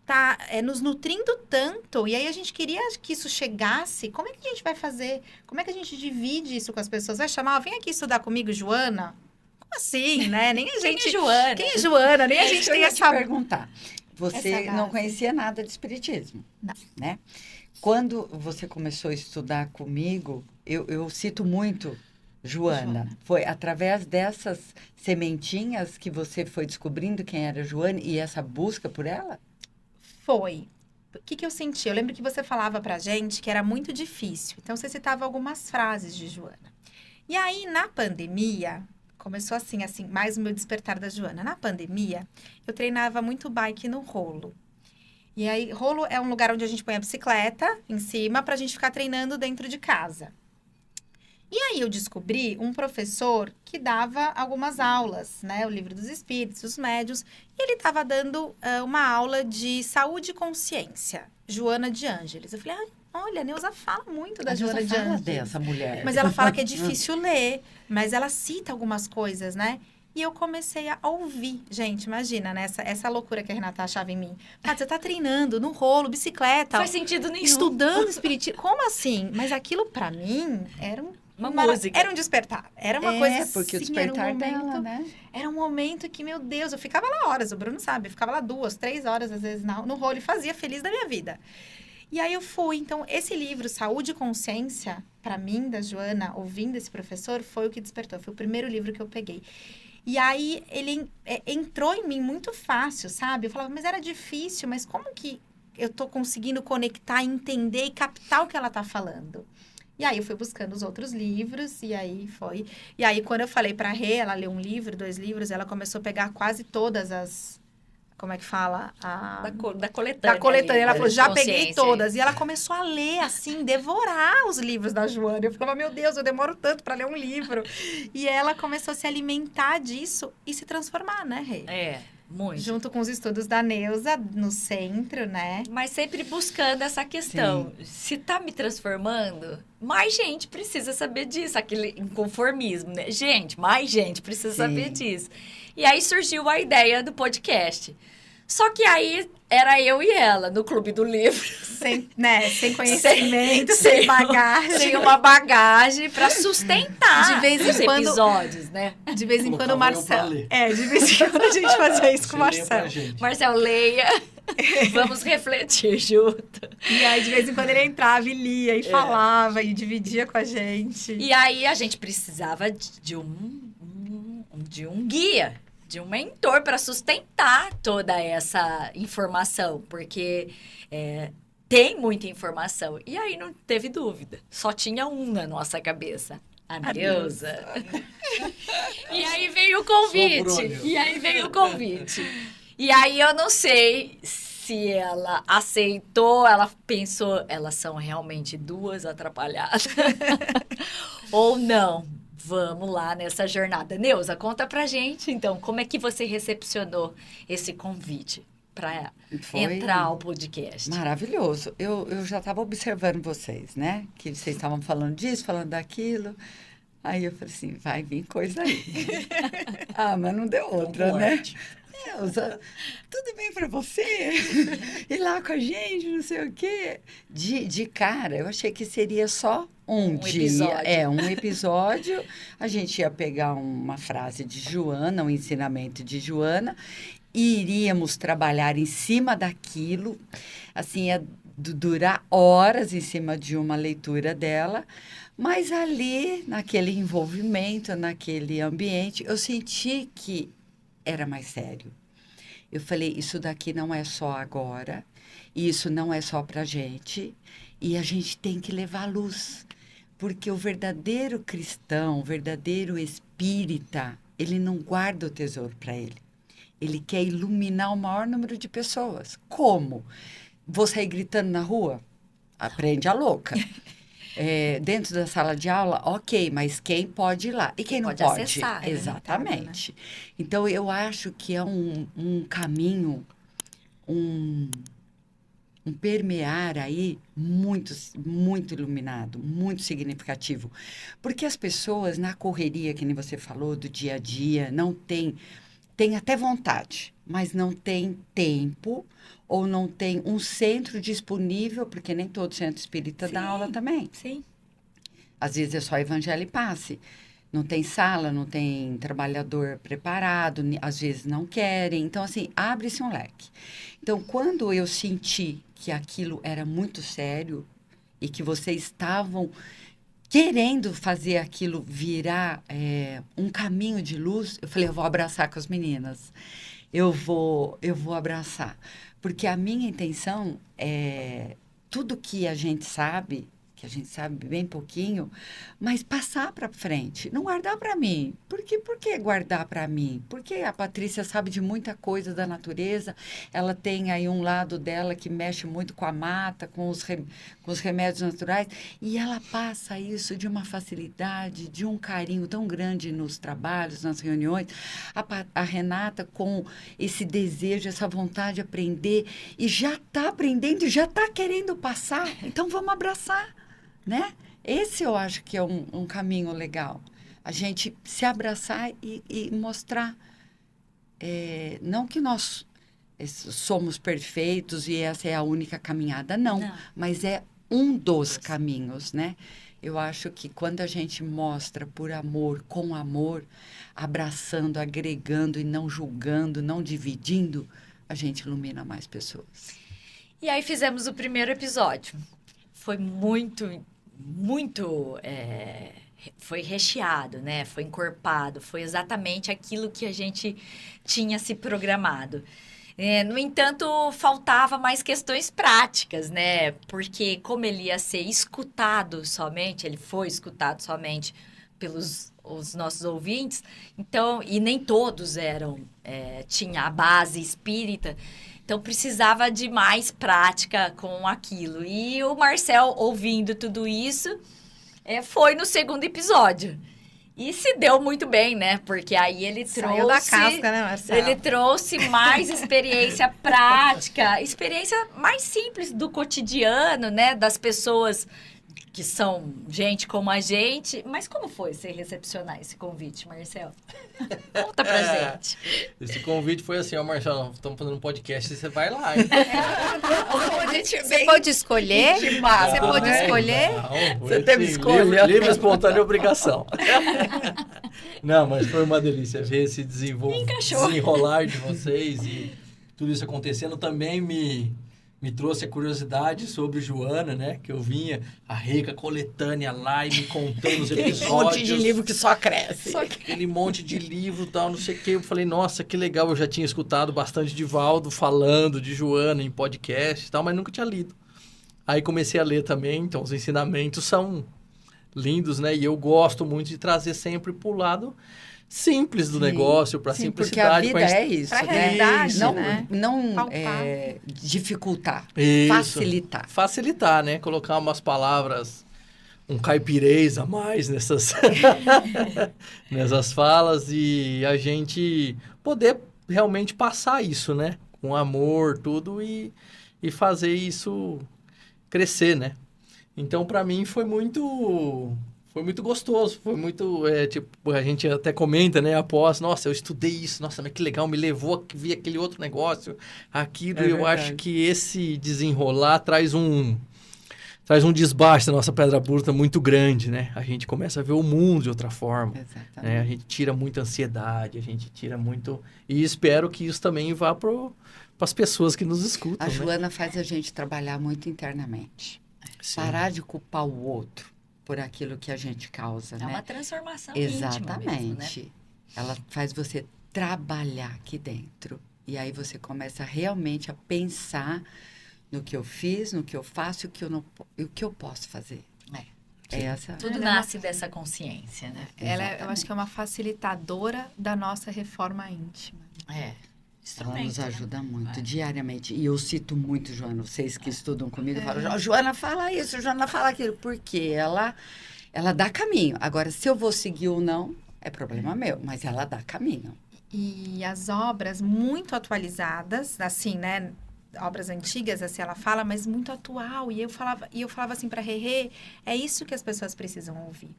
Tá nos nutrindo tanto, e aí a gente queria que isso chegasse, como é que a gente vai fazer? Como é que a gente divide isso com as pessoas? Vai chamar, vem aqui estudar comigo, Joana? Como assim, né? Nem a gente... Quem é Joana? Quem é Joana? Nem a gente tem essa... te perguntar. Você não conhecia nada de espiritismo, não, né? Quando você começou a estudar comigo, eu cito muito Joana. Foi através dessas sementinhas que você foi descobrindo quem era Joana e essa busca por ela? Foi. O que eu senti? Eu lembro que você falava pra gente que era muito difícil. Então, você citava algumas frases de Joana. E aí, na pandemia, começou assim, mais o meu despertar da Joana. Na pandemia, eu treinava muito bike no Rolo. E aí, Rolo é um lugar onde a gente põe a bicicleta em cima pra gente ficar treinando dentro de casa. E aí, eu descobri um professor que dava algumas aulas, né? O Livro dos Espíritos, os Médiuns. E ele estava dando uma aula de saúde e consciência, Joana de Ângeles. Eu falei, olha, a Neuza fala muito da Joana de Ângeles. Dessa mulher. Mas ela fala que é difícil ler, mas ela cita algumas coisas, né? E eu comecei a ouvir. Gente, imagina, né? Essa loucura que a Renata achava em mim. Você tá treinando no Rolo, bicicleta. Não faz sentido nenhum. Estudando espiritismo. Como assim? Mas aquilo, pra mim, era uma música. Era um despertar. Era uma coisa porque assim, o despertar era um momento, dela, né? Era um momento que, meu Deus, eu ficava lá horas, o Bruno sabe, eu ficava lá 2, 3 horas, às vezes, no Rolo, e fazia feliz da minha vida. E aí eu fui. Então, esse livro, Saúde e Consciência, pra mim, da Joana, ouvindo esse professor, foi o que despertou. Foi o primeiro livro que eu peguei. E aí, ele entrou em mim muito fácil, sabe? Eu falava, mas era difícil, mas como que eu tô conseguindo conectar, entender e captar o que ela tá falando? E aí, eu fui buscando os outros livros, e aí foi. E aí, quando eu falei pra Rê, ela leu 1 livro, 2 livros, ela começou a pegar quase todas as... Como é que fala? Da coletânea. Da coletânea. Ela falou, já peguei Consciência. todas. E ela começou a ler, assim, devorar os livros da Joana. Eu falava, meu Deus, eu demoro tanto para ler um livro. E ela começou a se alimentar disso e se transformar, né, Rê? Muito. Junto com os estudos da Neuza, no centro, né? Mas sempre buscando essa questão. Sim. Se tá me transformando, mais gente precisa saber disso. Aquele inconformismo, né? Mais gente precisa saber disso. E aí surgiu a ideia do podcast. Só que aí era eu e ela, no Clube do Livro. Sem conhecimento, sem bagagem. Sem uma bagagem para sustentar de vez em os quando, episódios, né? De vez em quando o Marcelo... de vez em quando a gente fazia isso com o Marcelo. Marcelo, leia. Vamos refletir junto. E aí, de vez em quando, ele entrava e lia, e falava, e dividia com a gente. E aí, a gente precisava de um guia, de um mentor para sustentar toda essa informação, porque tem muita informação. E aí não teve dúvida, só tinha um na nossa cabeça, a Neuza. E aí veio o convite. E aí eu não sei se ela aceitou, ela pensou, elas são realmente 2 atrapalhadas, ou não. Vamos lá nessa jornada. Neuza, conta pra gente, então, como é que você recepcionou esse convite para entrar ao podcast? Maravilhoso. Eu já estava observando vocês, né? Que vocês estavam falando disso, falando daquilo. Aí eu falei assim, vai vir coisa aí. Mas não deu outra, né? Neuza, tudo bem para você? Ir lá com a gente, não sei o quê. De cara, eu achei que seria só um dia. Episódio. Um episódio. A gente ia pegar uma frase de Joana, um ensinamento de Joana, e iríamos trabalhar em cima daquilo, assim, durar horas em cima de uma leitura dela, mas ali, naquele envolvimento, naquele ambiente, eu senti que era mais sério. Eu falei, isso daqui não é só agora, isso não é só para a gente, e a gente tem que levar luz. Porque o verdadeiro cristão, o verdadeiro espírita, ele não guarda o tesouro para ele. Ele quer iluminar o maior número de pessoas. Como? Vou sair gritando na rua? Aprende a louca. Dentro da sala de aula, ok, mas quem pode ir lá? E quem não pode? Acessar, Exatamente. Então, eu acho que é um caminho, um permear aí muito, muito iluminado, muito significativo. Porque as pessoas, na correria, que nem você falou, do dia a dia, não tem até vontade, mas não tem tempo ou não tem um centro disponível, porque nem todo centro espírita dá aula também. Sim. Às vezes é só evangelho e passe. Não tem sala, não tem trabalhador preparado, às vezes não querem. Então, assim, abre-se um leque. Então, quando eu senti que aquilo era muito sério e que vocês estavam querendo fazer aquilo virar um caminho de luz, eu falei, eu vou abraçar com as meninas. Eu vou abraçar. Porque a minha intenção é tudo que a gente sabe bem pouquinho, mas passar para frente, não guardar para mim. Por que guardar para mim? Porque a Patrícia sabe de muita coisa da natureza, ela tem aí um lado dela que mexe muito com a mata, com os remédios naturais, e ela passa isso de uma facilidade, de um carinho tão grande nos trabalhos, nas reuniões. A Renata com esse desejo, essa vontade de aprender, e já está aprendendo, já está querendo passar, então vamos abraçar. Né? Esse eu acho que é um caminho legal. A gente se abraçar e mostrar. Não que nós somos perfeitos e essa é a única caminhada, não. Mas é um dos caminhos, né? Eu acho que quando a gente mostra por amor, com amor, abraçando, agregando e não julgando, não dividindo, a gente ilumina mais pessoas. E aí fizemos o primeiro episódio. Foi muito foi recheado, né? Foi encorpado, foi exatamente aquilo que a gente tinha se programado. No entanto, faltava mais questões práticas, né? Porque como ele ia ser escutado somente, ele foi escutado somente pelos os nossos ouvintes, então, e nem todos tinha a base espírita, então precisava de mais prática com aquilo. E o Marcel, ouvindo tudo isso, foi no segundo episódio. E se deu muito bem, né? Porque aí ele saiu da casca, né, Marcel? Ele trouxe mais experiência prática, experiência mais simples do cotidiano, né? Das pessoas que são gente como a gente. Mas como foi você recepcionar esse convite, Marcel? Conta pra gente. Esse convite foi assim, Marcelo, estamos fazendo um podcast e você vai lá. Hein? Você pode escolher? Você pode escolher? Não, você teve escolha. Livre, espontânea obrigação. Não, mas foi uma delícia ver esse desenrolar de vocês e tudo isso acontecendo. Também me trouxe a curiosidade sobre Joana, né? Que eu vinha, a rica coletânea lá e me contando os episódios. Um monte de livro que só cresce. Só que aquele monte de livro e tal, não sei o quê. Eu falei, nossa, que legal. Eu já tinha escutado bastante de Valdo falando de Joana em podcast e tal, mas nunca tinha lido. Aí comecei a ler também, então os ensinamentos são lindos, né? E eu gosto muito de trazer sempre pro lado simples do negócio, para simplicidade. Porque a vida é isso, pra né? realidade, Não dificultar, isso. facilitar. Facilitar, né? Colocar umas palavras, um caipirês a mais nessas falas e a gente poder realmente passar isso, né? Com amor, tudo e fazer isso crescer, né? Então, para mim, foi muito gostoso, foi muito, tipo, a gente até comenta, né, após, nossa, eu estudei isso, nossa, mas que legal, me levou a ver aquele outro negócio, aquilo, e eu acho que esse desenrolar traz traz um desbaste da nossa pedra bruta muito grande, né? A gente começa a ver o mundo de outra forma. Exatamente. Né? A gente tira muita ansiedade, a gente tira muito... E espero que isso também vá para as pessoas que nos escutam. A né? Joana faz a gente trabalhar muito internamente. Sim. Parar de culpar o outro por aquilo que a gente causa, né? É uma transformação Exatamente. íntima mesmo, né? Ela faz você trabalhar aqui dentro. E aí você começa realmente a pensar no que eu fiz, no que eu faço e o que eu posso fazer. Essa. Tudo nasce dessa consciência, né? Eu acho que é uma facilitadora da nossa reforma íntima. Ela nos Né? ajuda muito, diariamente. E eu cito muito, Joana, vocês que estudam comigo, falam, Joana, fala isso, Joana, fala aquilo. Porque ela dá caminho. Agora, se eu vou seguir ou não, é problema meu. Mas ela dá caminho. E as obras muito atualizadas, assim, né? Obras antigas, assim, ela fala, mas muito atual. E eu falava assim para Rerê, é isso que as pessoas precisam ouvir.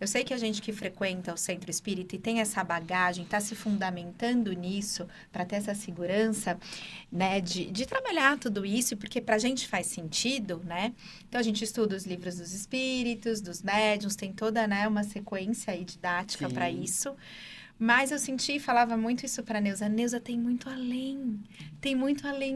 Eu sei que a gente que frequenta o centro espírita e tem essa bagagem, está se fundamentando nisso, para ter essa segurança, né, de trabalhar tudo isso, porque para a gente faz sentido, né? Então, a gente estuda os livros dos espíritos, dos médiuns, tem toda, né, uma sequência aí didática para isso. Mas eu senti e falava muito isso para a Neuza. Neuza, tem muito além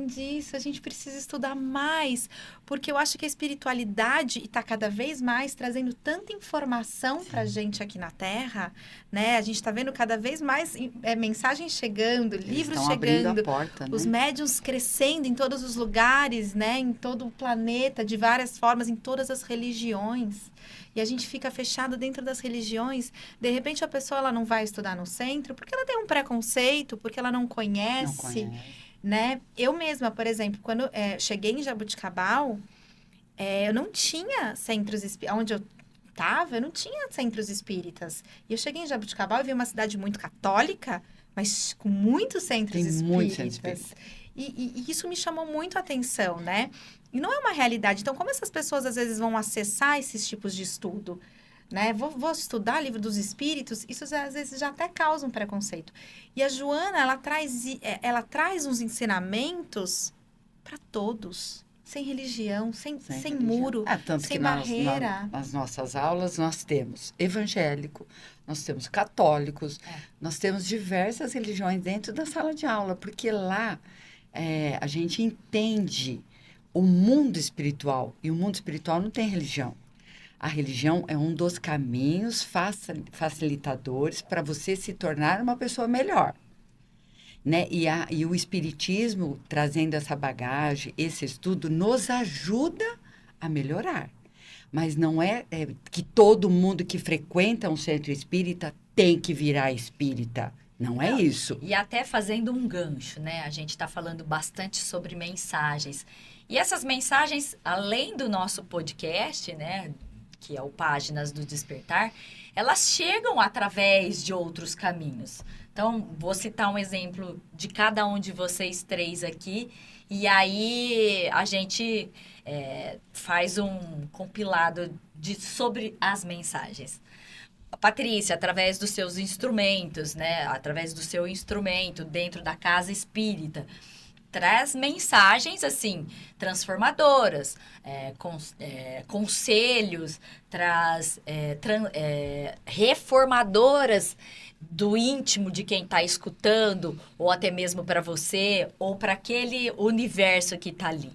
disso. A gente precisa estudar mais, porque eu acho que a espiritualidade está cada vez mais trazendo tanta informação para a gente aqui na Terra, né? A gente está vendo cada vez mais mensagens chegando, livros chegando, a porta, né? Os médiuns crescendo em todos os lugares, né? Em todo o planeta, de várias formas, em todas as religiões. E a gente fica fechado dentro das religiões. De repente, a pessoa ela não vai estudar no centro porque ela tem um preconceito, porque ela não conhece. Né? Eu mesma, por exemplo, quando cheguei em Jaboticabal, eu não tinha centros espíritas. Onde eu estava, eu não tinha centros espíritas. E eu cheguei em Jaboticabal e vi uma cidade muito católica, mas com muitos centros espíritas. E isso me chamou muito a atenção, né? E não é uma realidade. Então, como essas pessoas, às vezes, vão acessar esses tipos de estudo? Né? Vou estudar livro dos espíritos, isso às vezes já até causa um preconceito. E a Joana, ela traz uns ensinamentos para todos. Sem religião, sem muro, tanto sem que barreira. Nas nossas aulas, nós temos evangélico, nós temos católicos, nós temos diversas religiões dentro da sala de aula, porque lá a gente entende o mundo espiritual, e o mundo espiritual não tem religião. A religião é um dos caminhos facilitadores para você se tornar uma pessoa melhor. Né? E o espiritismo, trazendo essa bagagem, esse estudo, nos ajuda a melhorar. Mas não é que todo mundo que frequenta um centro espírita tem que virar espírita. Não é isso. E até fazendo um gancho, né? A gente está falando bastante sobre mensagens. E essas mensagens, além do nosso podcast, né? Que é o Páginas do Despertar, elas chegam através de outros caminhos. Então, vou citar um exemplo de cada um de vocês três aqui, e aí a gente faz um compilado sobre as mensagens. A Patrícia, através dos seus instrumentos, né? Através do seu instrumento dentro da casa espírita, traz mensagens, assim, transformadoras, conselhos, traz reformadoras do íntimo de quem está escutando, ou até mesmo para você, ou para aquele universo que está ali.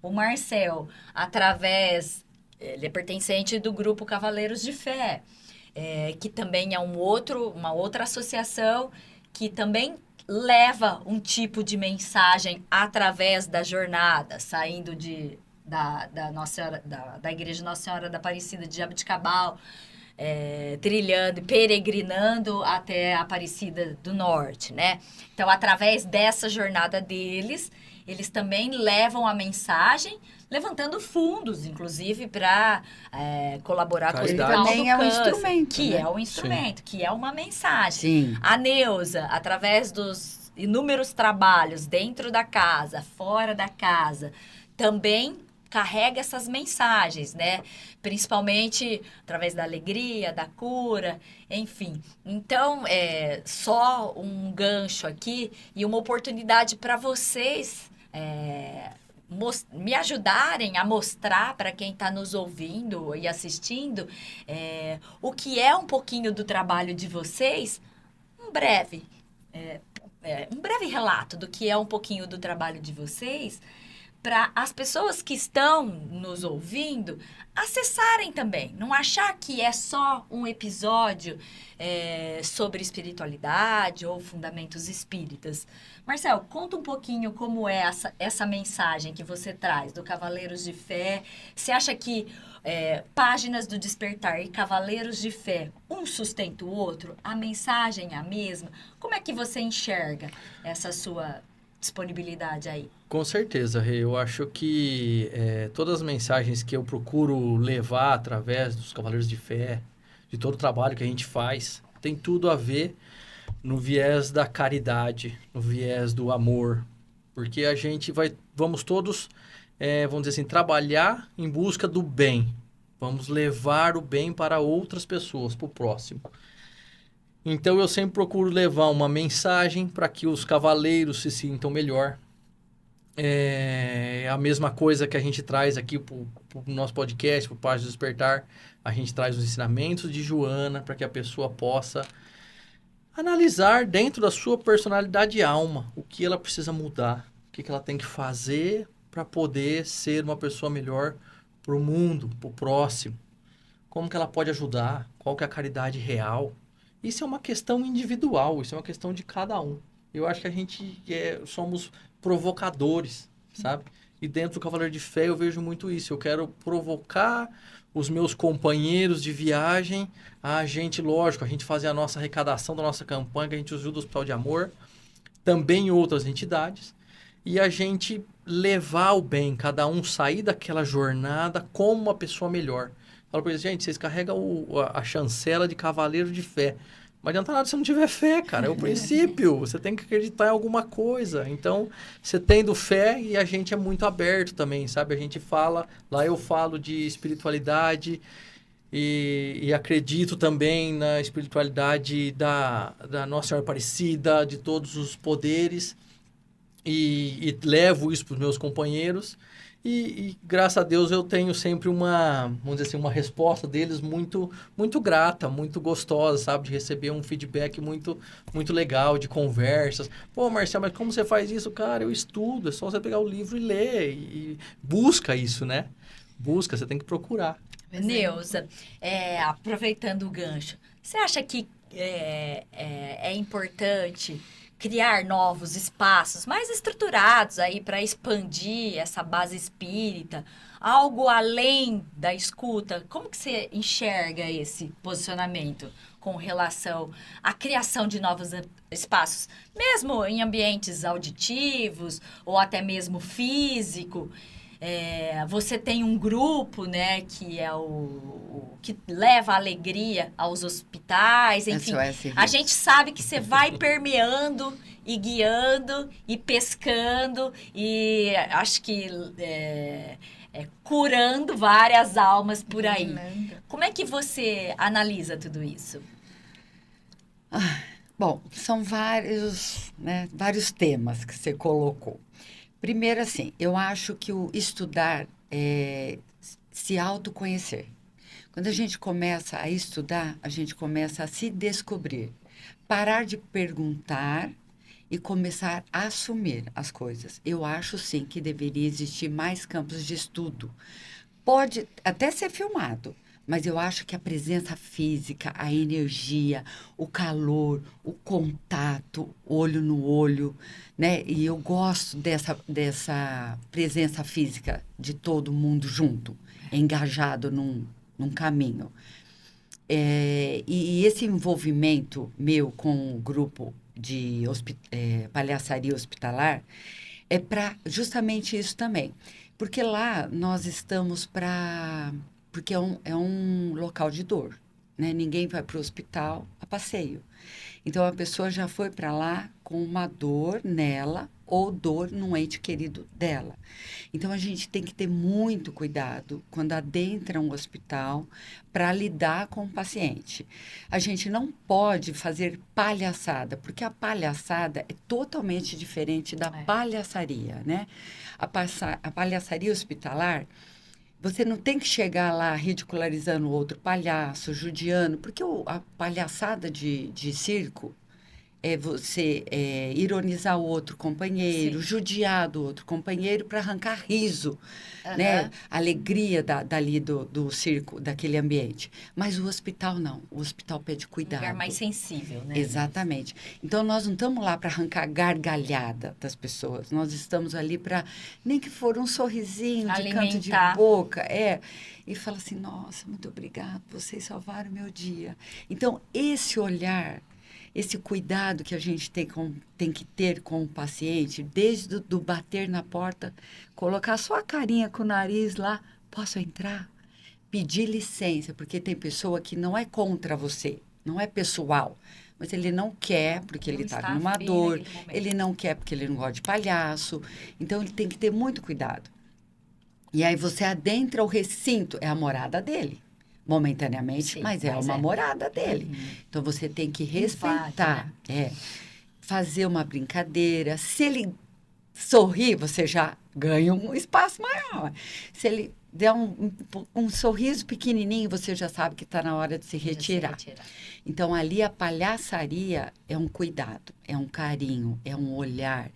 O Marcel, ele é pertencente do grupo Cavaleiros de Fé, que também é uma outra associação que também leva um tipo de mensagem através da jornada, saindo da Igreja Nossa Senhora da Aparecida de Jaboticabal, trilhando, peregrinando até a Aparecida do Norte, né? Então, através dessa jornada deles, eles também levam a mensagem, levantando fundos, inclusive, para colaborar com o Hospital do Câncer, que é um instrumento, que é uma mensagem. Sim. A Neuza, através dos inúmeros trabalhos dentro da casa, fora da casa, também carrega essas mensagens, né? Principalmente através da alegria, da cura, enfim. Então, só um gancho aqui e uma oportunidade para vocês me ajudarem a mostrar para quem está nos ouvindo e assistindo o que é um pouquinho do trabalho de vocês, um breve relato do que é um pouquinho do trabalho de vocês, para as pessoas que estão nos ouvindo acessarem também. Não achar que é só um episódio sobre espiritualidade ou fundamentos espíritas. Marcel, conta um pouquinho como é essa mensagem que você traz do Cavaleiros de Fé. Você acha que Páginas do Despertar e Cavaleiros de Fé, um sustenta o outro? A mensagem é a mesma? Como é que você enxerga essa sua disponibilidade aí? Com certeza, Rê. Eu acho que todas as mensagens que eu procuro levar através dos Cavaleiros de Fé, de todo o trabalho que a gente faz, tem tudo a ver no viés da caridade, no viés do amor. Porque a gente vamos todos, vamos dizer assim, trabalhar em busca do bem. Vamos levar o bem para outras pessoas, para o próximo. Então, eu sempre procuro levar uma mensagem para que os cavaleiros se sintam melhor. A mesma coisa que a gente traz aqui para o nosso podcast, para o Páginas do Despertar. A gente traz os ensinamentos de Joana para que a pessoa possa analisar dentro da sua personalidade e alma o que ela precisa mudar, o que ela tem que fazer para poder ser uma pessoa melhor para o mundo, para o próximo. Como que ela pode ajudar, qual que é a caridade real. Isso é uma questão individual, isso é uma questão de cada um. Eu acho que a gente somos provocadores, sabe? E dentro do Cavaleiro de Fé eu vejo muito isso. Eu quero provocar os meus companheiros de viagem, a gente, lógico, a gente fazer a nossa arrecadação da nossa campanha, que a gente ajuda o Hospital de Amor, também outras entidades, e a gente levar o bem, cada um sair daquela jornada como uma pessoa melhor. Fala pra eles, gente, vocês carregam a chancela de Cavaleiro de Fé. Não adianta nada se não tiver fé, cara. É o princípio. Você tem que acreditar em alguma coisa. Então, você tendo fé e a gente é muito aberto também, sabe? A gente fala... Lá eu falo de espiritualidade e acredito também na espiritualidade da Nossa Senhora Aparecida, de todos os poderes. E levo isso para os meus companheiros. E graças a Deus eu tenho sempre vamos dizer assim, uma resposta deles muito, muito grata, muito gostosa, sabe? De receber um feedback muito, muito legal, de conversas. Pô, Marcelo, mas como você faz isso? Cara, eu estudo, é só você pegar o livro e ler. E busca isso, né? Busca, você tem que procurar. Neuza, aproveitando o gancho, você acha que é importante criar novos espaços mais estruturados aí para expandir essa base espírita, algo além da escuta? Como que você enxerga esse posicionamento com relação à criação de novos espaços, mesmo em ambientes auditivos ou até mesmo físico? Você tem um grupo, né, que é que leva alegria aos hospitais, enfim. A gente sabe que você vai permeando e guiando e pescando e acho que curando várias almas por aí. Como é que você analisa tudo isso? Bom, são vários temas que você colocou. Primeiro, assim, eu acho que o estudar é se autoconhecer. Quando a gente começa a estudar, a gente começa a se descobrir. Parar de perguntar e começar a assumir as coisas. Eu acho, sim, que deveria existir mais campos de estudo. Pode até ser filmado, mas eu acho que a presença física, a energia, o calor, o contato, olho no olho, né? E eu gosto dessa presença física de todo mundo junto, engajado num caminho. E esse envolvimento meu com o grupo de palhaçaria hospitalar é para justamente isso também. Porque lá nós estamos porque é um local de dor, né? Ninguém vai para o hospital a passeio. Então, a pessoa já foi para lá com uma dor nela, ou dor num ente querido dela. Então, a gente tem que ter muito cuidado quando adentra um hospital para lidar com o paciente. A gente não pode fazer palhaçada, porque a palhaçada é totalmente diferente da palhaçaria, né? A palhaçaria hospitalar, você não tem que chegar lá ridicularizando o outro palhaço, judiando, porque a palhaçada de circo é você ironizar o outro companheiro, judiar do outro companheiro para arrancar riso, né? Alegria dali do circo, daquele ambiente. Mas o hospital não. O hospital pede cuidado. Um lugar mais sensível, né? Exatamente. Então, nós não estamos lá para arrancar gargalhada das pessoas. Nós estamos ali para, nem que for um sorrisinho de canto de boca. E fala assim, nossa, muito obrigado, vocês salvaram o meu dia. Então, esse olhar, esse cuidado que a gente tem que ter com o paciente, desde do bater na porta, colocar sua carinha com o nariz lá, posso entrar? Pedir licença, porque tem pessoa que não é contra você, não é pessoal, mas ele não quer porque ele está numa dor, ele não quer porque ele não gosta de palhaço, então ele tem que ter muito cuidado. E aí você adentra o recinto, é a morada dele. Momentaneamente, sim, mas é uma morada dele. Então, você tem que respeitar, fazer uma brincadeira. Se ele sorrir, você já ganha um espaço maior. Se ele der um sorriso pequenininho, você já sabe que está na hora de se retirar. Então, ali a palhaçaria é um cuidado, é um carinho, é um olhar,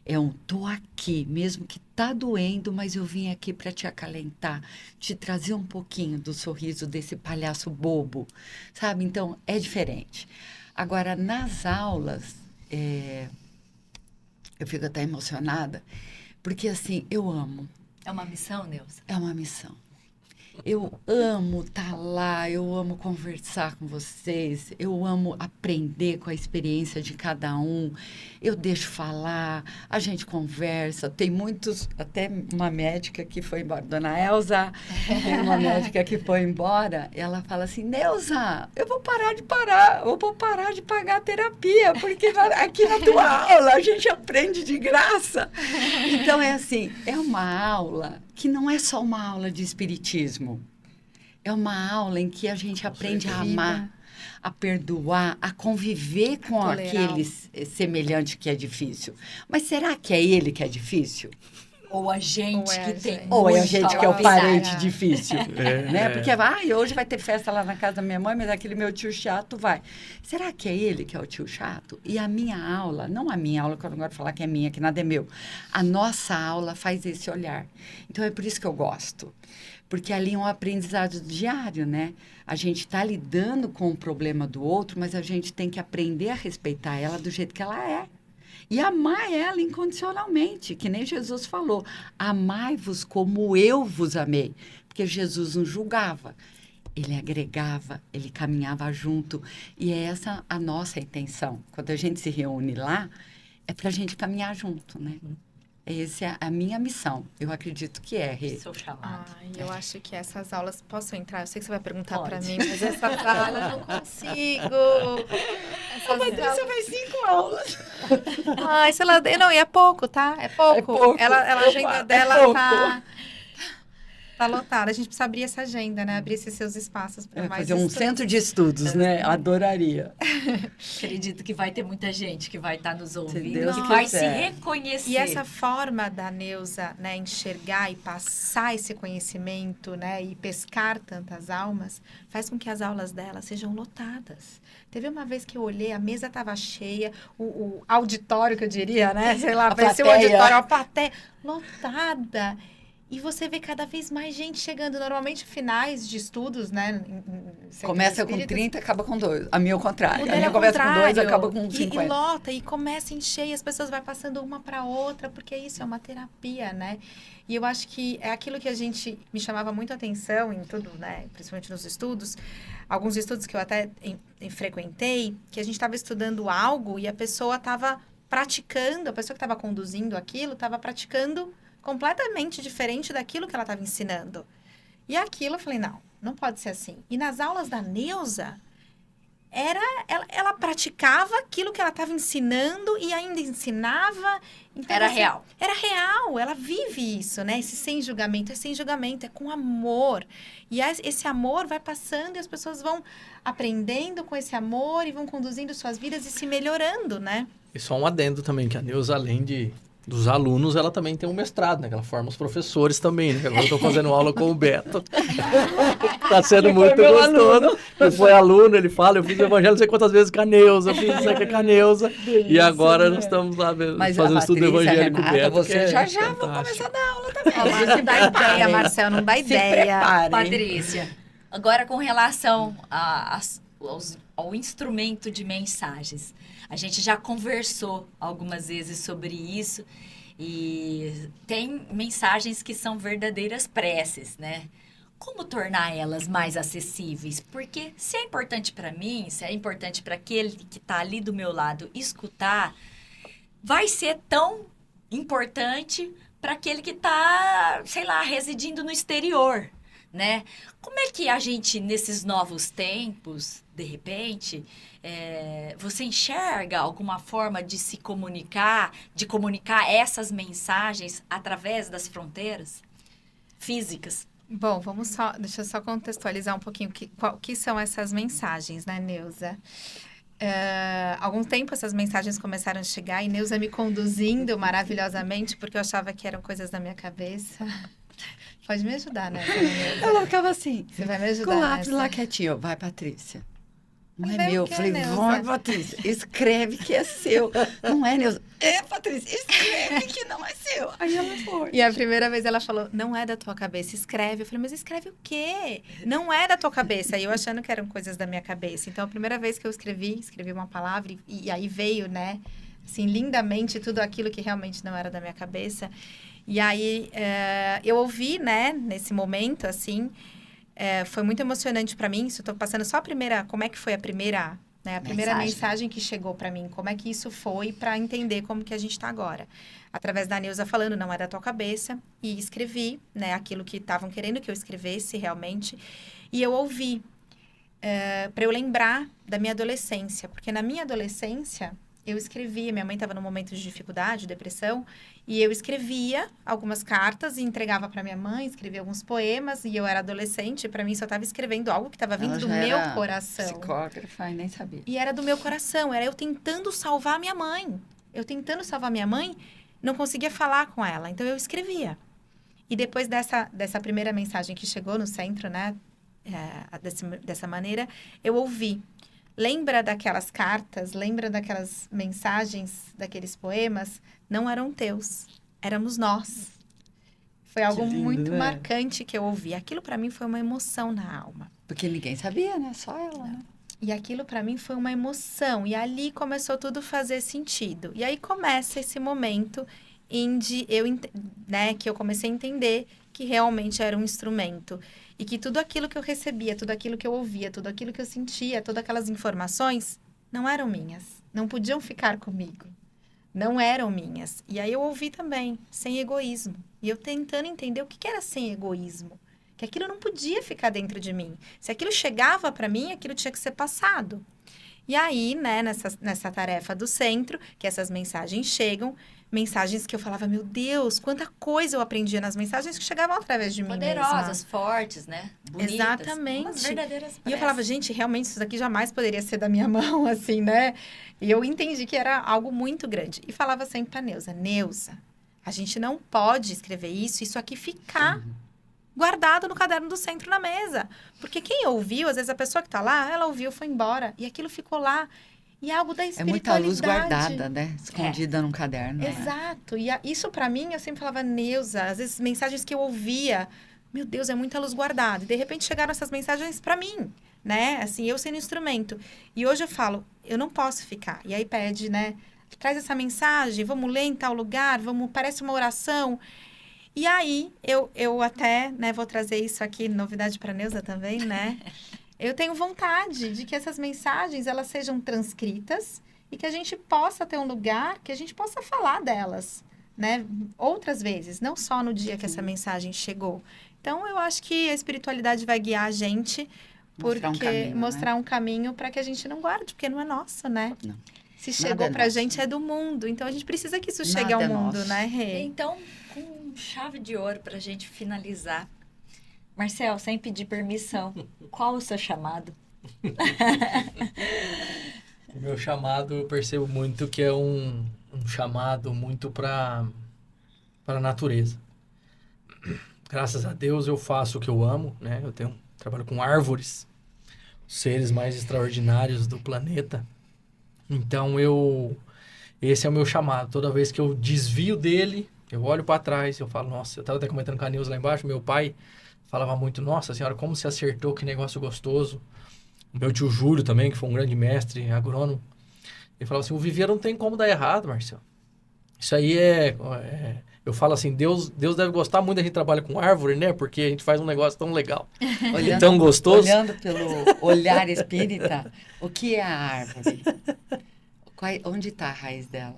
é um tô aqui, mesmo que tá doendo, mas eu vim aqui para te acalentar, te trazer um pouquinho do sorriso desse palhaço bobo, sabe? Então, é diferente. Agora, nas aulas, eu fico até emocionada, porque, assim, eu amo. É uma missão, Neuza? É uma missão. Eu amo estar lá, eu amo conversar com vocês, eu amo aprender com a experiência de cada um. Eu deixo falar, a gente conversa. Tem muitos, até uma médica que foi embora, Dona Elza, tem uma médica que foi embora, ela fala assim, Neuza, eu vou parar de pagar a terapia, porque aqui na tua aula a gente aprende de graça. Então, é assim, é uma aula que não é só uma aula de espiritismo. É uma aula em que a gente aprende a amar, a perdoar, a conviver com aquele semelhante que é difícil. Mas será que é ele que é difícil? Ou a gente que tem. Ou é a gente que é o parente difícil. Né? Porque hoje vai ter festa lá na casa da minha mãe, mas aquele meu tio chato vai. Será que é ele que é o tio chato? E a minha aula, não a minha aula, que eu não gosto de falar que é minha, que nada é meu. A nossa aula faz esse olhar. Então, é por isso que eu gosto. Porque ali é um aprendizado diário, né? A gente está lidando com o problema do outro, mas a gente tem que aprender a respeitar ela do jeito que ela é. E amar ela incondicionalmente, que nem Jesus falou. Amai-vos como eu vos amei. Porque Jesus não julgava. Ele agregava, ele caminhava junto. E é essa a nossa intenção. Quando a gente se reúne lá, é para a gente caminhar junto, né? Essa é a minha missão. Eu acredito que é. Seu chamado. Eu acho que essas aulas... Posso entrar? Eu sei que você vai perguntar para mim, mas essas aulas eu não consigo. Você faz 5 aulas. Sei lá... Não, e é pouco, tá? É pouco. É pouco. A agenda dela tá lotada. A gente precisa abrir essa agenda, né? Abrir esses seus espaços para mais fazer um centro de estudos, né? Adoraria. Acredito que vai ter muita gente que vai estar nos ouvindo, Deus que vai quiser. se reconhecer. E essa forma da Neuza, né, enxergar e passar esse conhecimento, né, e pescar tantas almas, faz com que as aulas dela sejam lotadas. Teve uma vez que eu olhei, a mesa estava cheia, o auditório, que eu diria, né? Sei lá, parecia um auditório, a plateia lotada. E você vê cada vez mais gente chegando, normalmente finais de estudos, né? Começa com 30, acaba com 2. A minha é o contrário. A minha começa com 2, acaba com 50. E lota, e começa a encher, e as pessoas vão passando uma para outra, porque isso é uma terapia, né? E eu acho que é aquilo que a gente me chamava muito a atenção em tudo, né? Principalmente nos estudos. Alguns estudos que eu até frequentei, que a gente estava estudando algo e a pessoa estava praticando, a pessoa que estava conduzindo aquilo estava praticando completamente diferente daquilo que ela estava ensinando. E aquilo eu falei, não pode ser assim. E nas aulas da Neuza, ela praticava aquilo que ela estava ensinando e ainda ensinava. Então, Era real. Era real, ela vive isso, né? Esse sem julgamento, é com amor. E esse amor vai passando e as pessoas vão aprendendo com esse amor e vão conduzindo suas vidas e se melhorando, né? E só um adendo também, que a Neuza, além dos alunos, ela também tem um mestrado, né? Que ela forma os professores também, né? Que agora eu tô fazendo aula com o Beto. Tá sendo muito gostoso. Ele foi aluno, ele fala, eu fiz o evangelho não sei quantas vezes com a Neuza, fiz isso aqui com a Neuza. E agora nós estamos lá fazendo estudo do evangelho com o Beto. Você já vou começar a dar aula também. Não dá ideia, Marcel, não dá ideia. Patrícia, agora com relação ao instrumento de mensagens. A gente já conversou algumas vezes sobre isso e tem mensagens que são verdadeiras preces, né? Como tornar elas mais acessíveis? Porque se é importante para mim, se é importante para aquele que está ali do meu lado escutar, vai ser tão importante para aquele que está, sei lá, residindo no exterior, né? Como é que a gente, nesses novos tempos, de repente, você enxerga alguma forma de se comunicar, de comunicar essas mensagens através das fronteiras físicas? Bom, deixa eu só contextualizar um pouquinho o que são essas mensagens, né, Neuza? Há algum tempo essas mensagens começaram a chegar e Neuza me conduzindo maravilhosamente, porque eu achava que eram coisas da minha cabeça. Pode me ajudar, né? Ela ficava assim. Você vai me ajudar, com o lápis nessa? lá quietinho. Vai, Patrícia. Não Mas é é meu. o que, Falei, Neuza? vai, Patrícia. Escreve que é seu. Não é, Neuza? É, Patrícia. Escreve que não é seu. Aí ela foi. E a primeira vez ela falou, não é da tua cabeça, escreve. Eu falei, mas escreve o quê? Não é da tua cabeça. E eu achando que eram coisas da minha cabeça. Então, a primeira vez que eu escrevi uma palavra e aí veio, né, assim, lindamente tudo aquilo que realmente não era da minha cabeça. E aí, eu ouvi, né, nesse momento, assim, foi muito emocionante para mim. Isso eu tô passando só a primeira, como é que foi a primeira, né, a primeira mensagem que chegou para mim, como é que isso foi para entender como que a gente tá agora. Através da Neuza falando, não é da tua cabeça, e escrevi, né, aquilo que estavam querendo que eu escrevesse realmente, e eu ouvi, para eu lembrar da minha adolescência, porque na minha adolescência eu escrevia, minha mãe estava num momento de dificuldade, depressão, e eu escrevia algumas cartas e entregava para minha mãe, escrevia alguns poemas, e eu era adolescente, e para mim só estava escrevendo algo que estava vindo do meu coração. Psicógrafa e nem sabia. E era do meu coração, era eu tentando salvar minha mãe. Eu tentando salvar minha mãe, não conseguia falar com ela, então eu escrevia. E depois dessa primeira mensagem que chegou no centro, né, dessa maneira, eu ouvi. Lembra daquelas cartas, lembra daquelas mensagens, daqueles poemas? Não eram teus, éramos nós. Foi algo lindo, muito né? marcante que eu ouvi. Aquilo para mim foi uma emoção na alma. Porque ninguém sabia, né? Só ela, né? E aquilo para mim foi uma emoção. E ali começou tudo a fazer sentido. E aí começa esse momento que eu comecei a entender que realmente era um instrumento. E que tudo aquilo que eu recebia, tudo aquilo que eu ouvia, tudo aquilo que eu sentia, todas aquelas informações, não eram minhas. Não podiam ficar comigo. Não eram minhas. E aí eu ouvi também, sem egoísmo. E eu tentando entender o que era sem egoísmo. Que aquilo não podia ficar dentro de mim. Se aquilo chegava para mim, aquilo tinha que ser passado. E aí, né, nessa tarefa do centro, que essas mensagens chegam, mensagens que eu falava, meu Deus, quanta coisa eu aprendia nas mensagens que chegavam através de mim Poderosas, mesma. fortes, né? Bonitas. Exatamente. Umas verdadeiras E eu falava, gente, realmente isso daqui jamais poderia ser da minha mão, assim, né? E eu entendi que era algo muito grande. E falava sempre pra Neuza, a gente não pode escrever isso aqui ficar guardado no caderno do centro na mesa. Porque quem ouviu, às vezes a pessoa que tá lá, ela ouviu, foi embora. E aquilo ficou lá. E é algo da espiritualidade. É muita luz guardada, né? Escondida num caderno. Exato. E isso para mim, eu sempre falava, Neuza, às vezes mensagens que eu ouvia, meu Deus, é muita luz guardada. E de repente chegaram essas mensagens para mim, né? Assim, eu sendo instrumento. E hoje eu falo, eu não posso ficar. E aí pede, né? Traz essa mensagem, vamos ler em tal lugar, parece uma oração. E aí, eu até, né, vou trazer isso aqui, novidade para Neuza também, né? Eu tenho vontade de que essas mensagens, elas sejam transcritas e que a gente possa ter um lugar que a gente possa falar delas, né? Outras vezes, não só no dia que essa mensagem chegou. Então, eu acho que a espiritualidade vai guiar a gente Porque mostrar um caminho para que a gente não guarde, porque não é nosso, né? Não. Se chegou pra gente é do mundo. Então a gente precisa que isso chegue ao mundo, né, Rê? Então, com chave de ouro pra gente finalizar. Marcel, sem pedir permissão, qual o seu chamado? O meu chamado, eu percebo muito que é um chamado muito para a natureza. Graças a Deus eu faço o que eu amo, né? Trabalho com árvores, os seres mais extraordinários do planeta. Então esse é o meu chamado. Toda vez que eu desvio dele, eu olho para trás, eu falo, nossa, eu estava até comentando com a Nilza lá embaixo, meu pai falava muito, nossa senhora, como você acertou, que negócio gostoso. O meu tio Júlio também, que foi um grande mestre, agrônomo, ele falava assim, o viveiro não tem como dar errado, Marcelo. Isso aí eu falo assim, Deus deve gostar muito da gente trabalha com árvore, né? Porque a gente faz um negócio tão legal e tão gostoso. Olhando pelo olhar espírita, o que é a árvore? Onde está a raiz dela?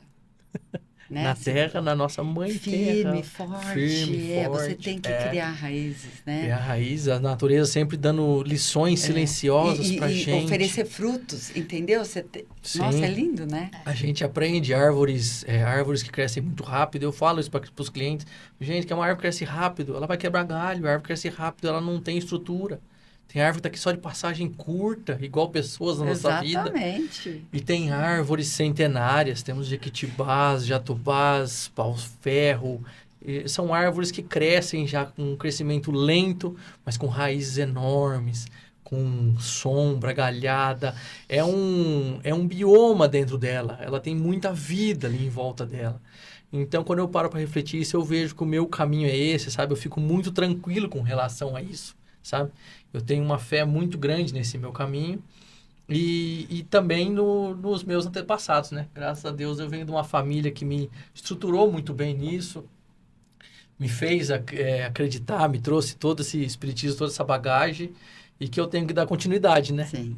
Né? Na terra, na nossa mãe firme, terra. Forte. Firme, forte. Você tem que criar raízes, né? Criar raízes, a natureza sempre dando lições silenciosas pra gente. Oferecer frutos, entendeu? Nossa, é lindo, né? A gente aprende árvores que crescem muito rápido. Eu falo isso para os clientes. Gente, que uma árvore cresce rápido, ela vai quebrar galho. A árvore cresce rápido, ela não tem estrutura. Tem árvore que tá aqui só de passagem curta, igual pessoas na nossa vida. Exatamente. E tem árvores centenárias. Temos jequitibás, jatubás, pau-ferro. São árvores que crescem já com um crescimento lento, mas com raízes enormes, com sombra, galhada. É um bioma dentro dela. Ela tem muita vida ali em volta dela. Então, quando eu paro para refletir isso, eu vejo que o meu caminho é esse, sabe? Eu fico muito tranquilo com relação a isso, sabe? Eu tenho uma fé muito grande nesse meu caminho e também nos meus antepassados, né? Graças a Deus eu venho de uma família que me estruturou muito bem nisso, me fez acreditar, me trouxe todo esse espiritismo, toda essa bagagem e que eu tenho que dar continuidade, né? Sim.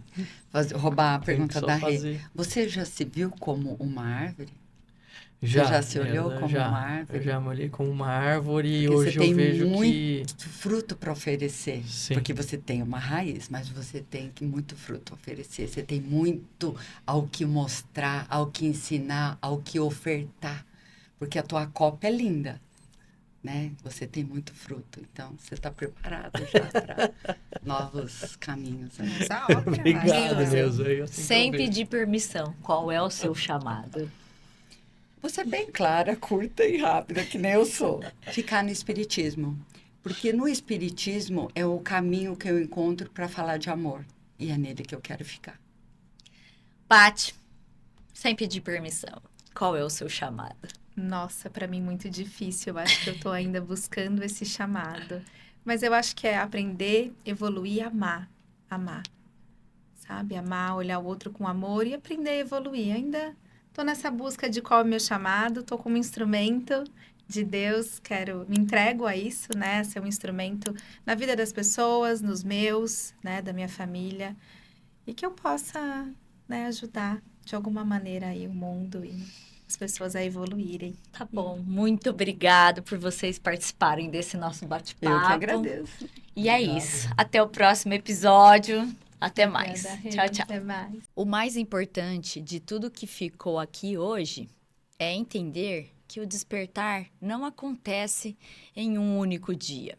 Roubar a pergunta da Rê. Você já se viu como uma árvore? Você já se olhou como uma árvore? Eu já me olhei como uma árvore e porque hoje eu vejo que... muito fruto para oferecer. Sim. Porque você tem uma raiz, mas você tem muito fruto a oferecer. Você tem muito ao que mostrar, ao que ensinar, ao que ofertar. Porque a tua copa é linda, né? Você tem muito fruto. Então, você está preparado já para novos caminhos. Né? Obrigado, Neuza. Sem pedir permissão, qual é o seu chamado? Você é bem clara, curta e rápida, que nem eu sou. Ficar no espiritismo. Porque no espiritismo é o caminho que eu encontro para falar de amor. E é nele que eu quero ficar. Paty, sem pedir permissão, qual é o seu chamado? Nossa, para mim muito difícil. Eu acho que eu tô ainda buscando esse chamado. Mas eu acho que é aprender, evoluir e amar. Amar. Sabe? Amar, olhar o outro com amor e aprender a evoluir. Ainda... Estou nessa busca de qual é o meu chamado, estou como instrumento de Deus, me entrego a isso, né? Ser um instrumento na vida das pessoas, nos meus, né? Da minha família. E que eu possa, né, ajudar de alguma maneira aí o mundo e as pessoas a evoluírem. Tá bom, muito obrigado por vocês participarem desse nosso bate-papo. Eu que agradeço. E é isso, até o próximo episódio. Até mais. Tchau, tchau. Até mais. O mais importante de tudo que ficou aqui hoje é entender que o despertar não acontece em um único dia.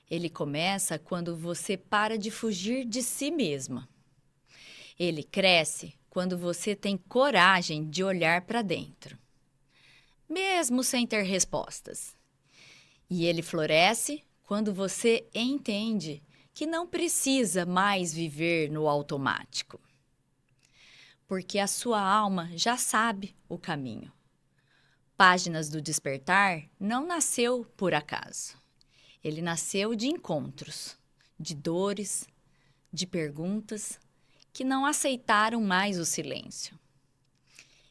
Ele começa quando você para de fugir de si mesma. Ele cresce quando você tem coragem de olhar para dentro, mesmo sem ter respostas. E ele floresce quando você entende que não precisa mais viver no automático, porque a sua alma já sabe o caminho. Páginas do Despertar não nasceu por acaso. Ele nasceu de encontros, de dores, de perguntas que não aceitaram mais o silêncio.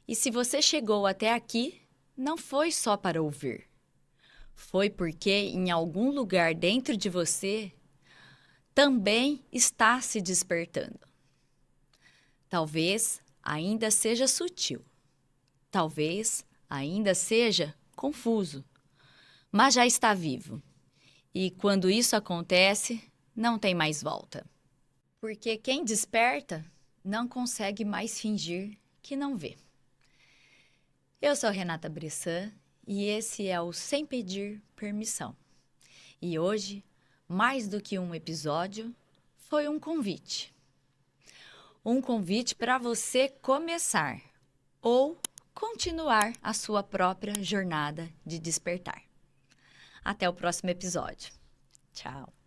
E se você chegou até aqui, não foi só para ouvir. Foi porque em algum lugar dentro de você também está se despertando. Talvez ainda seja sutil. Talvez ainda seja confuso. Mas já está vivo. E quando isso acontece, não tem mais volta. Porque quem desperta não consegue mais fingir que não vê. Eu sou Renata Bressan e esse é o Sem Pedir Permissão. E hoje, mais do que um episódio, foi um convite. Um convite para você começar ou continuar a sua própria jornada de despertar. Até o próximo episódio. Tchau!